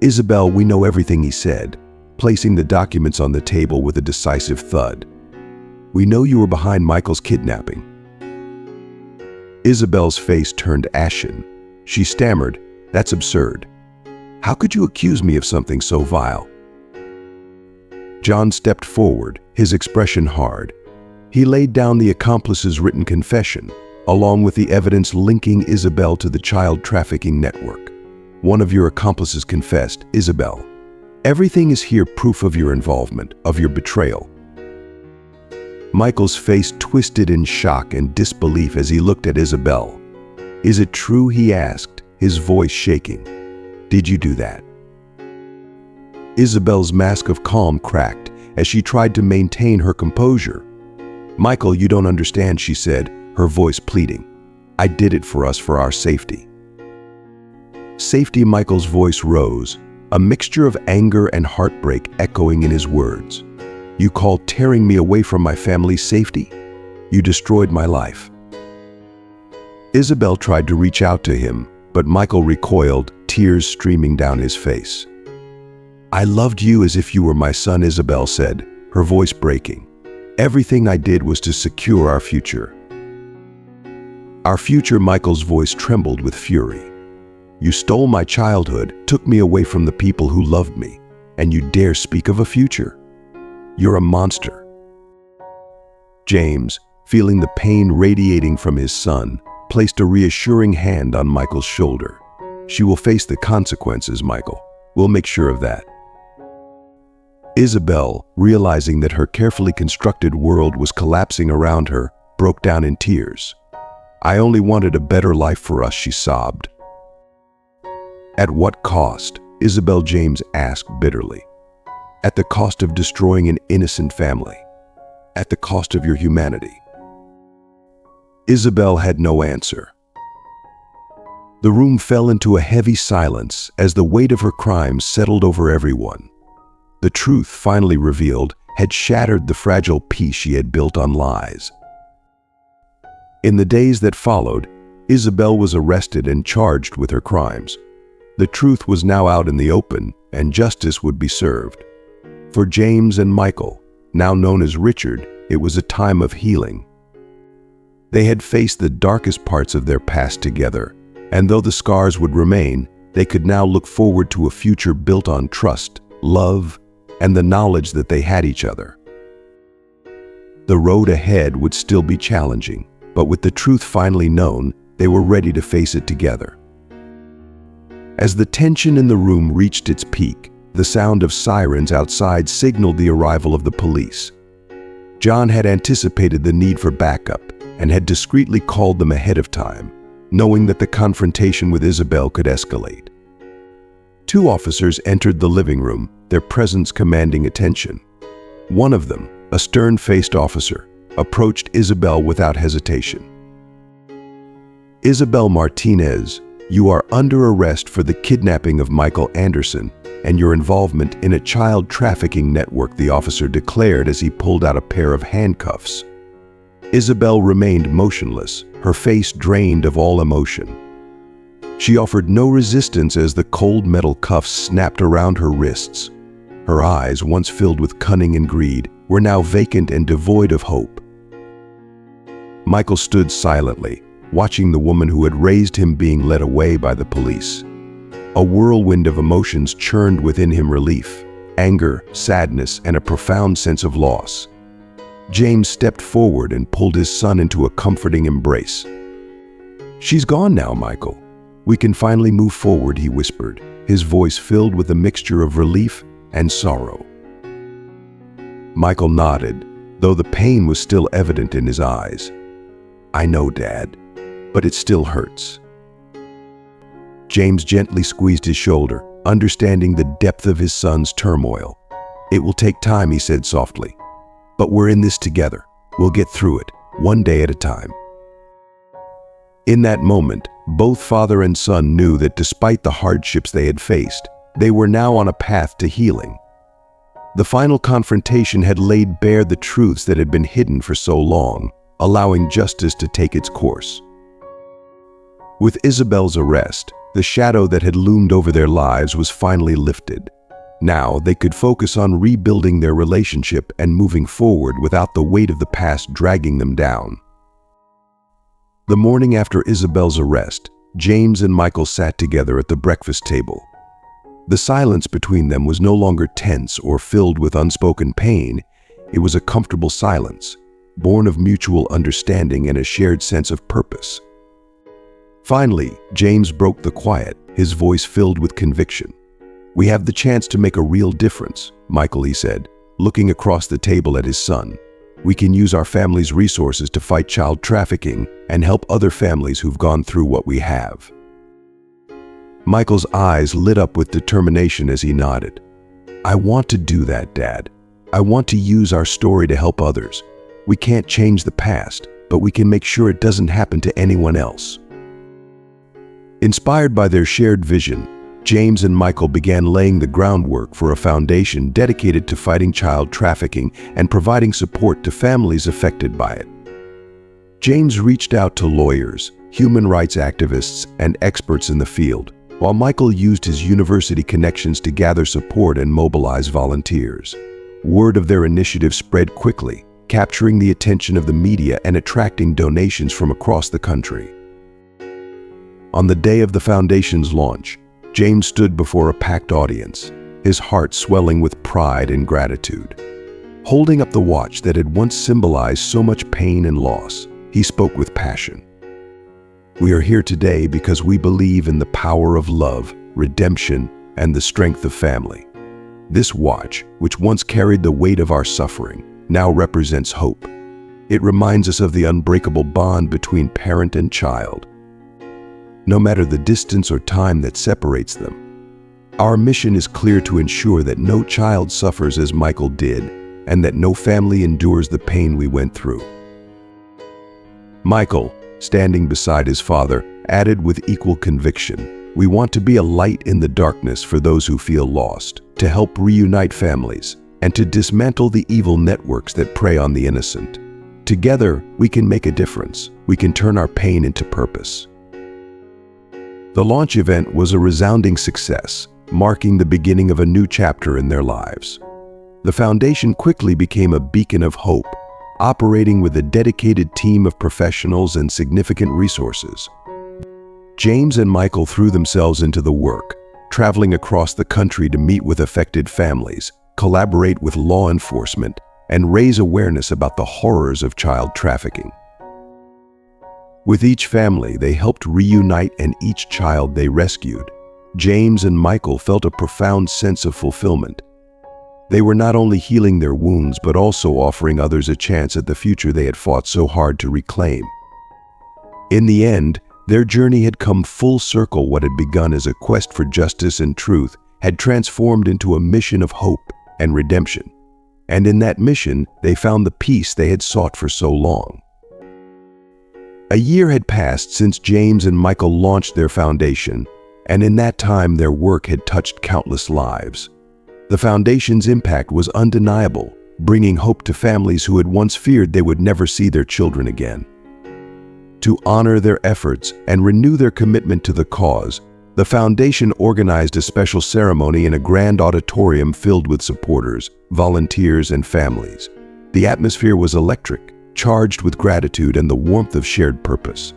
"Isabel, we know everything," he said, placing the documents on the table with a decisive thud. "We know you were behind Michael's kidnapping." Isabel's face turned ashen. She stammered, "That's absurd. How could you accuse me of something so vile?" John stepped forward, his expression hard. He laid down the accomplice's written confession, along with the evidence linking Isabel to the child trafficking network. "One of your accomplices confessed, Isabel. Everything is here, proof of your involvement, of your betrayal." Michael's face twisted in shock and disbelief as he looked at Isabel. "Is it true?" he asked, his voice shaking. "Did you do that?" Isabel's mask of calm cracked as she tried to maintain her composure. "Michael, you don't understand," she said, her voice pleading. "I did it for us, for our safety." Safety? Michael's voice rose, a mixture of anger and heartbreak echoing in his words. "You call tearing me away from my family's safety? You destroyed my life." Isabel tried to reach out to him, but Michael recoiled, tears streaming down his face. "I loved you as if you were my son," Isabel said, her voice breaking. "Everything I did was to secure our future." "Our future?" Michael's voice trembled with fury. "You stole my childhood, took me away from the people who loved me, and you dare speak of a future? You're a monster." James, feeling the pain radiating from his son, placed a reassuring hand on Michael's shoulder. "She will face the consequences, Michael. We'll make sure of that." Isabel, realizing that her carefully constructed world was collapsing around her, broke down in tears. "I only wanted a better life for us," she sobbed. "At what cost?" Isabel, James asked bitterly. "At the cost of destroying an innocent family. At the cost of your humanity." Isabel had no answer. The room fell into a heavy silence as the weight of her crimes settled over everyone. The truth, finally revealed, had shattered the fragile peace she had built on lies. In the days that followed, Isabel was arrested and charged with her crimes. The truth was now out in the open, and justice would be served. For James and Michael, now known as Richard, it was a time of healing. They had faced the darkest parts of their past together, and though the scars would remain, they could now look forward to a future built on trust, love, and the knowledge that they had each other. The road ahead would still be challenging, but with the truth finally known, they were ready to face it together. As the tension in the room reached its peak, the sound of sirens outside signaled the arrival of the police. John had anticipated the need for backup and had discreetly called them ahead of time, knowing that the confrontation with Isabel could escalate. Two officers entered the living room, their presence commanding attention. One of them, a stern-faced officer, approached Isabel without hesitation. "Isabel Martinez, you are under arrest for the kidnapping of Michael Anderson and your involvement in a child trafficking network," the officer declared as he pulled out a pair of handcuffs. Isabel remained motionless, her face drained of all emotion. She offered no resistance as the cold metal cuffs snapped around her wrists. Her eyes, once filled with cunning and greed, were now vacant and devoid of hope. Michael stood silently, watching the woman who had raised him being led away by the police. A whirlwind of emotions churned within him: relief, anger, sadness, and a profound sense of loss. James stepped forward and pulled his son into a comforting embrace. "She's gone now, Michael. We can finally move forward," he whispered, his voice filled with a mixture of relief and sorrow. Michael nodded, though the pain was still evident in his eyes. "I know, Dad, but it still hurts." James gently squeezed his shoulder, understanding the depth of his son's turmoil. "It will take time," he said softly, "but we're in this together. We'll get through it, one day at a time." In that moment, both father and son knew that despite the hardships they had faced, they were now on a path to healing. The final confrontation had laid bare the truths that had been hidden for so long, allowing justice to take its course. With Isabel's arrest, the shadow that had loomed over their lives was finally lifted. Now they could focus on rebuilding their relationship and moving forward without the weight of the past dragging them down. The morning after Isabel's arrest, James and Michael sat together at the breakfast table. The silence between them was no longer tense or filled with unspoken pain. It was a comfortable silence, born of mutual understanding and a shared sense of purpose. Finally, James broke the quiet, his voice filled with conviction. "We have the chance to make a real difference, Michael," he said, looking across the table at his son. "We can use our family's resources to fight child trafficking and help other families who've gone through what we have." Michael's eyes lit up with determination as he nodded. "I want to do that, Dad. I want to use our story to help others. We can't change the past, but we can make sure it doesn't happen to anyone else." Inspired by their shared vision, James and Michael began laying the groundwork for a foundation dedicated to fighting child trafficking and providing support to families affected by it. James reached out to lawyers, human rights activists, and experts in the field, while Michael used his university connections to gather support and mobilize volunteers. Word of their initiative spread quickly, capturing the attention of the media and attracting donations from across the country. On the day of the foundation's launch, James stood before a packed audience, his heart swelling with pride and gratitude. Holding up the watch that had once symbolized so much pain and loss, he spoke with passion. "We are here today because we believe in the power of love, redemption, and the strength of family. This watch, which once carried the weight of our suffering, now represents hope. It reminds us of the unbreakable bond between parent and child, no matter the distance or time that separates them. Our mission is clear: to ensure that no child suffers as Michael did, and that no family endures the pain we went through." Michael, standing beside his father, added with equal conviction, "We want to be a light in the darkness for those who feel lost, to help reunite families, and to dismantle the evil networks that prey on the innocent. Together, we can make a difference. We can turn our pain into purpose." The launch event was a resounding success, marking the beginning of a new chapter in their lives. The foundation quickly became a beacon of hope, operating with a dedicated team of professionals and significant resources. James and Michael threw themselves into the work, traveling across the country to meet with affected families, collaborate with law enforcement, and raise awareness about the horrors of child trafficking. With each family, they helped reunite, and each child they rescued, James and Michael felt a profound sense of fulfillment. They were not only healing their wounds, but also offering others a chance at the future they had fought so hard to reclaim. In the end, their journey had come full circle. What had begun as a quest for justice and truth had transformed into a mission of hope and redemption. And in that mission, they found the peace they had sought for so long. A year had passed since James and Michael launched their foundation, and in that time their work had touched countless lives. The foundation's impact was undeniable, bringing hope to families who had once feared they would never see their children again. To honor their efforts and renew their commitment to the cause, the foundation organized a special ceremony in a grand auditorium filled with supporters, volunteers, and families. The atmosphere was electric, charged with gratitude and the warmth of shared purpose.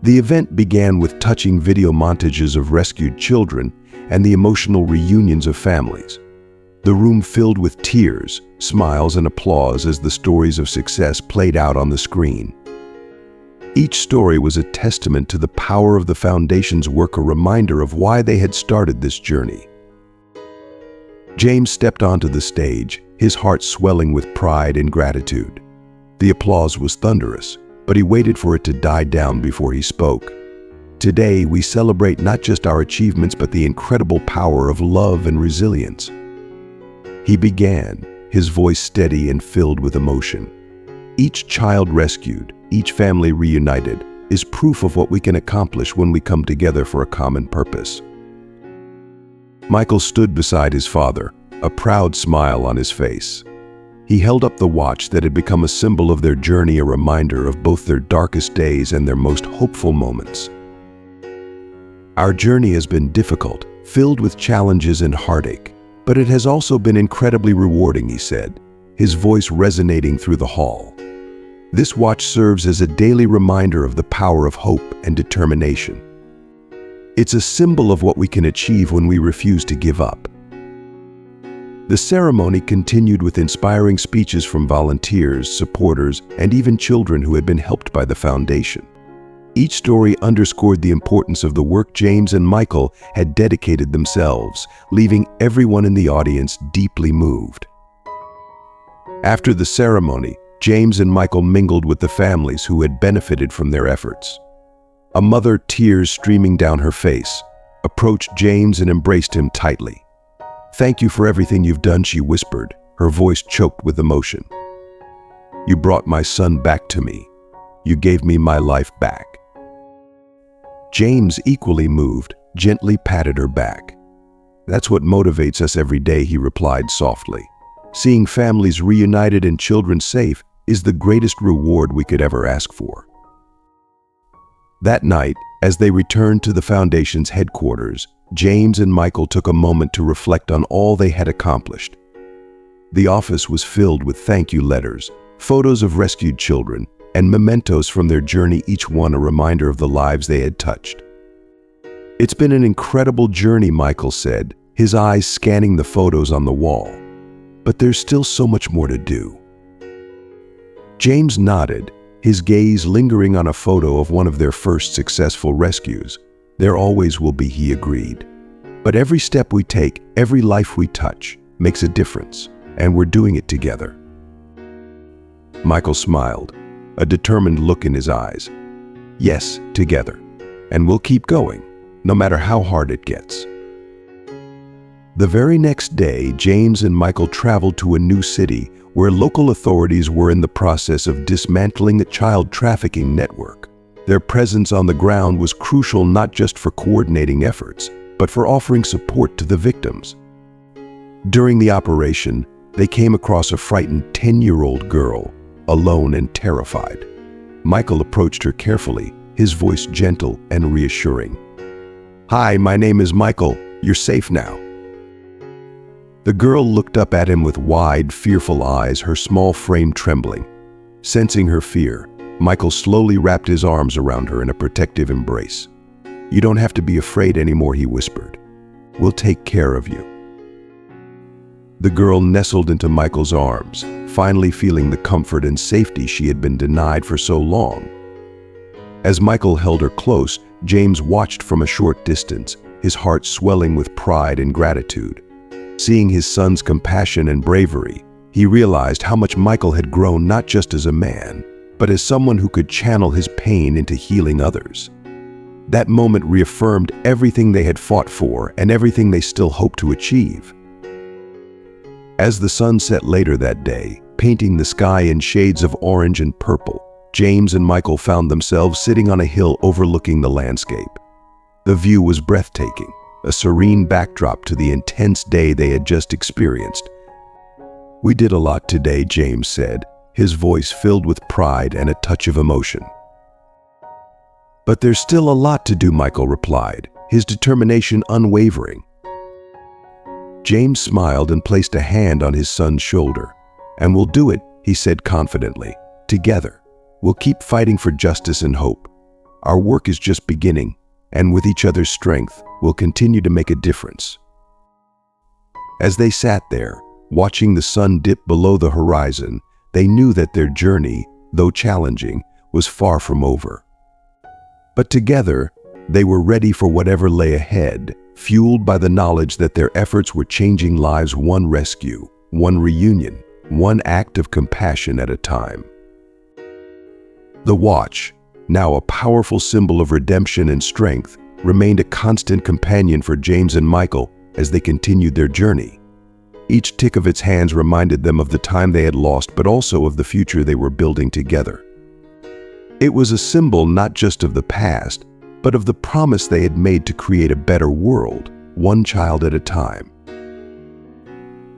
The event began with touching video montages of rescued children and the emotional reunions of families. The room filled with tears, smiles, and applause as the stories of success played out on the screen. Each story was a testament to the power of the foundation's work, a reminder of why they had started this journey. James stepped onto the stage, his heart swelling with pride and gratitude. The applause was thunderous, but he waited for it to die down before he spoke. Today, we celebrate not just our achievements, but the incredible power of love and resilience. He began, his voice steady and filled with emotion. Each child rescued, each family reunited, is proof of what we can accomplish when we come together for a common purpose. Michael stood beside his father, a proud smile on his face. He held up the watch that had become a symbol of their journey, a reminder of both their darkest days and their most hopeful moments. Our journey has been difficult, filled with challenges and heartache, but it has also been incredibly rewarding, he said, his voice resonating through the hall. This watch serves as a daily reminder of the power of hope and determination. It's a symbol of what we can achieve when we refuse to give up. The ceremony continued with inspiring speeches from volunteers, supporters, and even children who had been helped by the foundation. Each story underscored the importance of the work James and Michael had dedicated themselves, leaving everyone in the audience deeply moved. After the ceremony, James and Michael mingled with the families who had benefited from their efforts. A mother, tears streaming down her face, approached James and embraced him tightly. "Thank you for everything you've done," she whispered, her voice choked with emotion. "You brought my son back to me. You gave me my life back." James, equally moved, gently patted her back. "That's what motivates us every day," he replied softly. "Seeing families reunited and children safe is the greatest reward we could ever ask for." That night, as they returned to the foundation's headquarters, James and Michael took a moment to reflect on all they had accomplished. The office was filled with thank you letters, photos of rescued children, and mementos from their journey, each one a reminder of the lives they had touched. "It's been an incredible journey," Michael said, his eyes scanning the photos on the wall. "But there's still so much more to do." James nodded, his gaze lingering on a photo of one of their first successful rescues. "There always will be," he agreed. "But every step we take, every life we touch, makes a difference, and we're doing it together." Michael smiled, a determined look in his eyes. "Yes, together. And we'll keep going, no matter how hard it gets." The very next day, James and Michael traveled to a new city where local authorities were in the process of dismantling a child trafficking network. Their presence on the ground was crucial not just for coordinating efforts, but for offering support to the victims. During the operation, they came across a frightened 10-year-old girl, alone and terrified. Michael approached her carefully, his voice gentle and reassuring. "Hi, my name is Michael. You're safe now." The girl looked up at him with wide, fearful eyes, her small frame trembling. Sensing her fear, Michael slowly wrapped his arms around her in a protective embrace. "You don't have to be afraid anymore," he whispered. "We'll take care of you." The girl nestled into Michael's arms, finally feeling the comfort and safety she had been denied for so long. As Michael held her close, James watched from a short distance, his heart swelling with pride and gratitude. Seeing his son's compassion and bravery, he realized how much Michael had grown not just as a man, but as someone who could channel his pain into healing others. That moment reaffirmed everything they had fought for and everything they still hoped to achieve. As the sun set later that day, painting the sky in shades of orange and purple, James and Michael found themselves sitting on a hill overlooking the landscape. The view was breathtaking, a serene backdrop to the intense day they had just experienced. "We did a lot today," James said, his voice filled with pride and a touch of emotion. "But there's still a lot to do," Michael replied, his determination unwavering. James smiled and placed a hand on his son's shoulder. "And we'll do it," he said confidently. "Together, we'll keep fighting for justice and hope. Our work is just beginning, and with each other's strength, we'll continue to make a difference." As they sat there, watching the sun dip below the horizon, they knew that their journey, though challenging, was far from over. But together, they were ready for whatever lay ahead, fueled by the knowledge that their efforts were changing lives one rescue, one reunion, one act of compassion at a time. The watch, now a powerful symbol of redemption and strength, remained a constant companion for James and Michael as they continued their journey. Each tick of its hands reminded them of the time they had lost, but also of the future they were building together. It was a symbol not just of the past, but of the promise they had made to create a better world, one child at a time.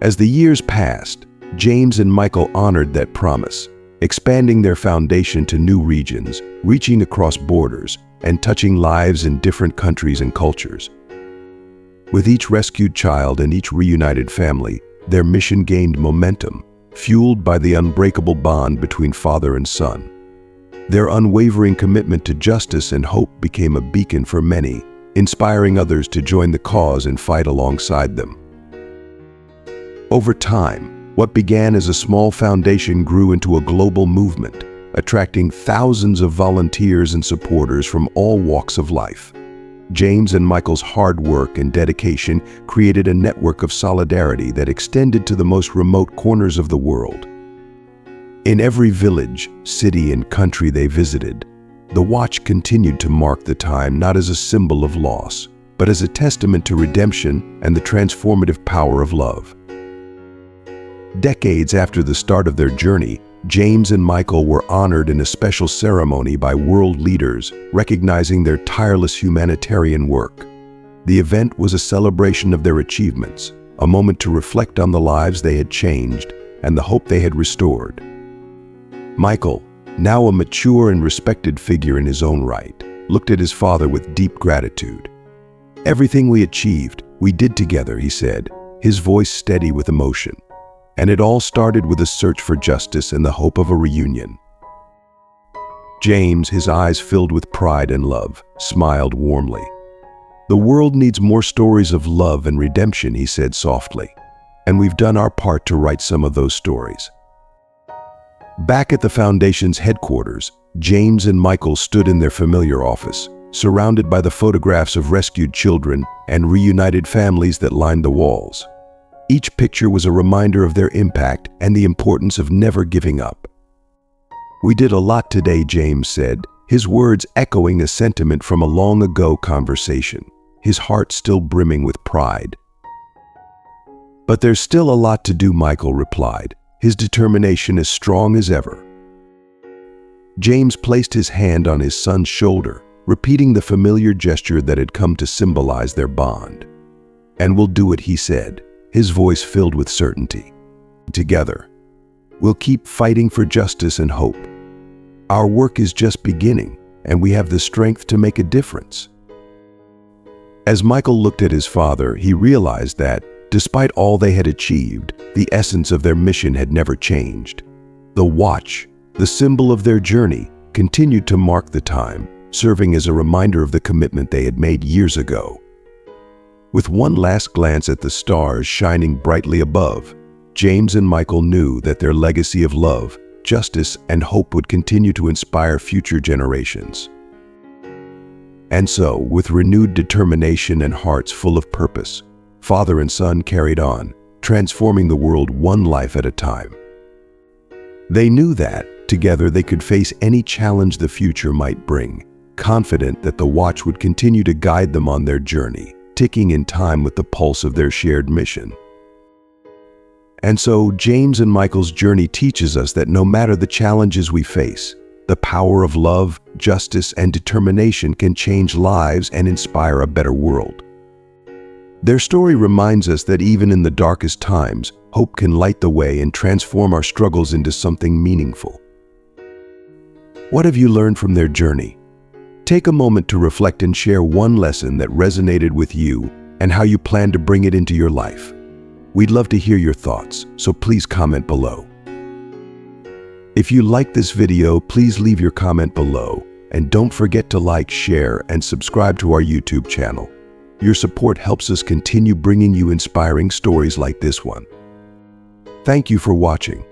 As the years passed, James and Michael honored that promise, expanding their foundation to new regions, reaching across borders, and touching lives in different countries and cultures. With each rescued child and each reunited family, their mission gained momentum, fueled by the unbreakable bond between father and son. Their unwavering commitment to justice and hope became a beacon for many, inspiring others to join the cause and fight alongside them. Over time, what began as a small foundation grew into a global movement, attracting thousands of volunteers and supporters from all walks of life. James and Michael's hard work and dedication created a network of solidarity that extended to the most remote corners of the world. In every village, city, and country they visited, the watch continued to mark the time not as a symbol of loss, but as a testament to redemption and the transformative power of love. Decades after the start of their journey, James and Michael were honored in a special ceremony by world leaders, recognizing their tireless humanitarian work. The event was a celebration of their achievements, a moment to reflect on the lives they had changed and the hope they had restored. Michael, now a mature and respected figure in his own right, looked at his father with deep gratitude. "Everything we achieved, we did together," he said, his voice steady with emotion. "And it all started with a search for justice and the hope of a reunion." James, his eyes filled with pride and love, smiled warmly. "The world needs more stories of love and redemption," he said softly, "and we've done our part to write some of those stories." Back at the Foundation's headquarters, James and Michael stood in their familiar office, surrounded by the photographs of rescued children and reunited families that lined the walls. Each picture was a reminder of their impact and the importance of never giving up. "We did a lot today," James said, his words echoing a sentiment from a long-ago conversation, his heart still brimming with pride. "But there's still a lot to do," Michael replied, his determination as strong as ever. James placed his hand on his son's shoulder, repeating the familiar gesture that had come to symbolize their bond. "And we'll do it," he said, his voice filled with certainty. "Together, we'll keep fighting for justice and hope. Our work is just beginning, and we have the strength to make a difference." As Michael looked at his father, he realized that, despite all they had achieved, the essence of their mission had never changed. The watch, the symbol of their journey, continued to mark the time, serving as a reminder of the commitment they had made years ago. With one last glance at the stars shining brightly above, James and Michael knew that their legacy of love, justice, and hope would continue to inspire future generations. And so, with renewed determination and hearts full of purpose, father and son carried on, transforming the world one life at a time. They knew that, together, they could face any challenge the future might bring, confident that the watch would continue to guide them on their journey, ticking in time with the pulse of their shared mission. And so James and Michael's journey teaches us that no matter the challenges we face, the power of love, justice, and determination can change lives and inspire a better world. Their story reminds us that even in the darkest times, hope can light the way and transform our struggles into something meaningful. What have you learned from their journey? Take a moment to reflect and share one lesson that resonated with you and how you plan to bring it into your life. We'd love to hear your thoughts, so please comment below. If you like this video, please leave your comment below, and don't forget to like, share, and subscribe to our YouTube channel. Your support helps us continue bringing you inspiring stories like this one. Thank you for watching.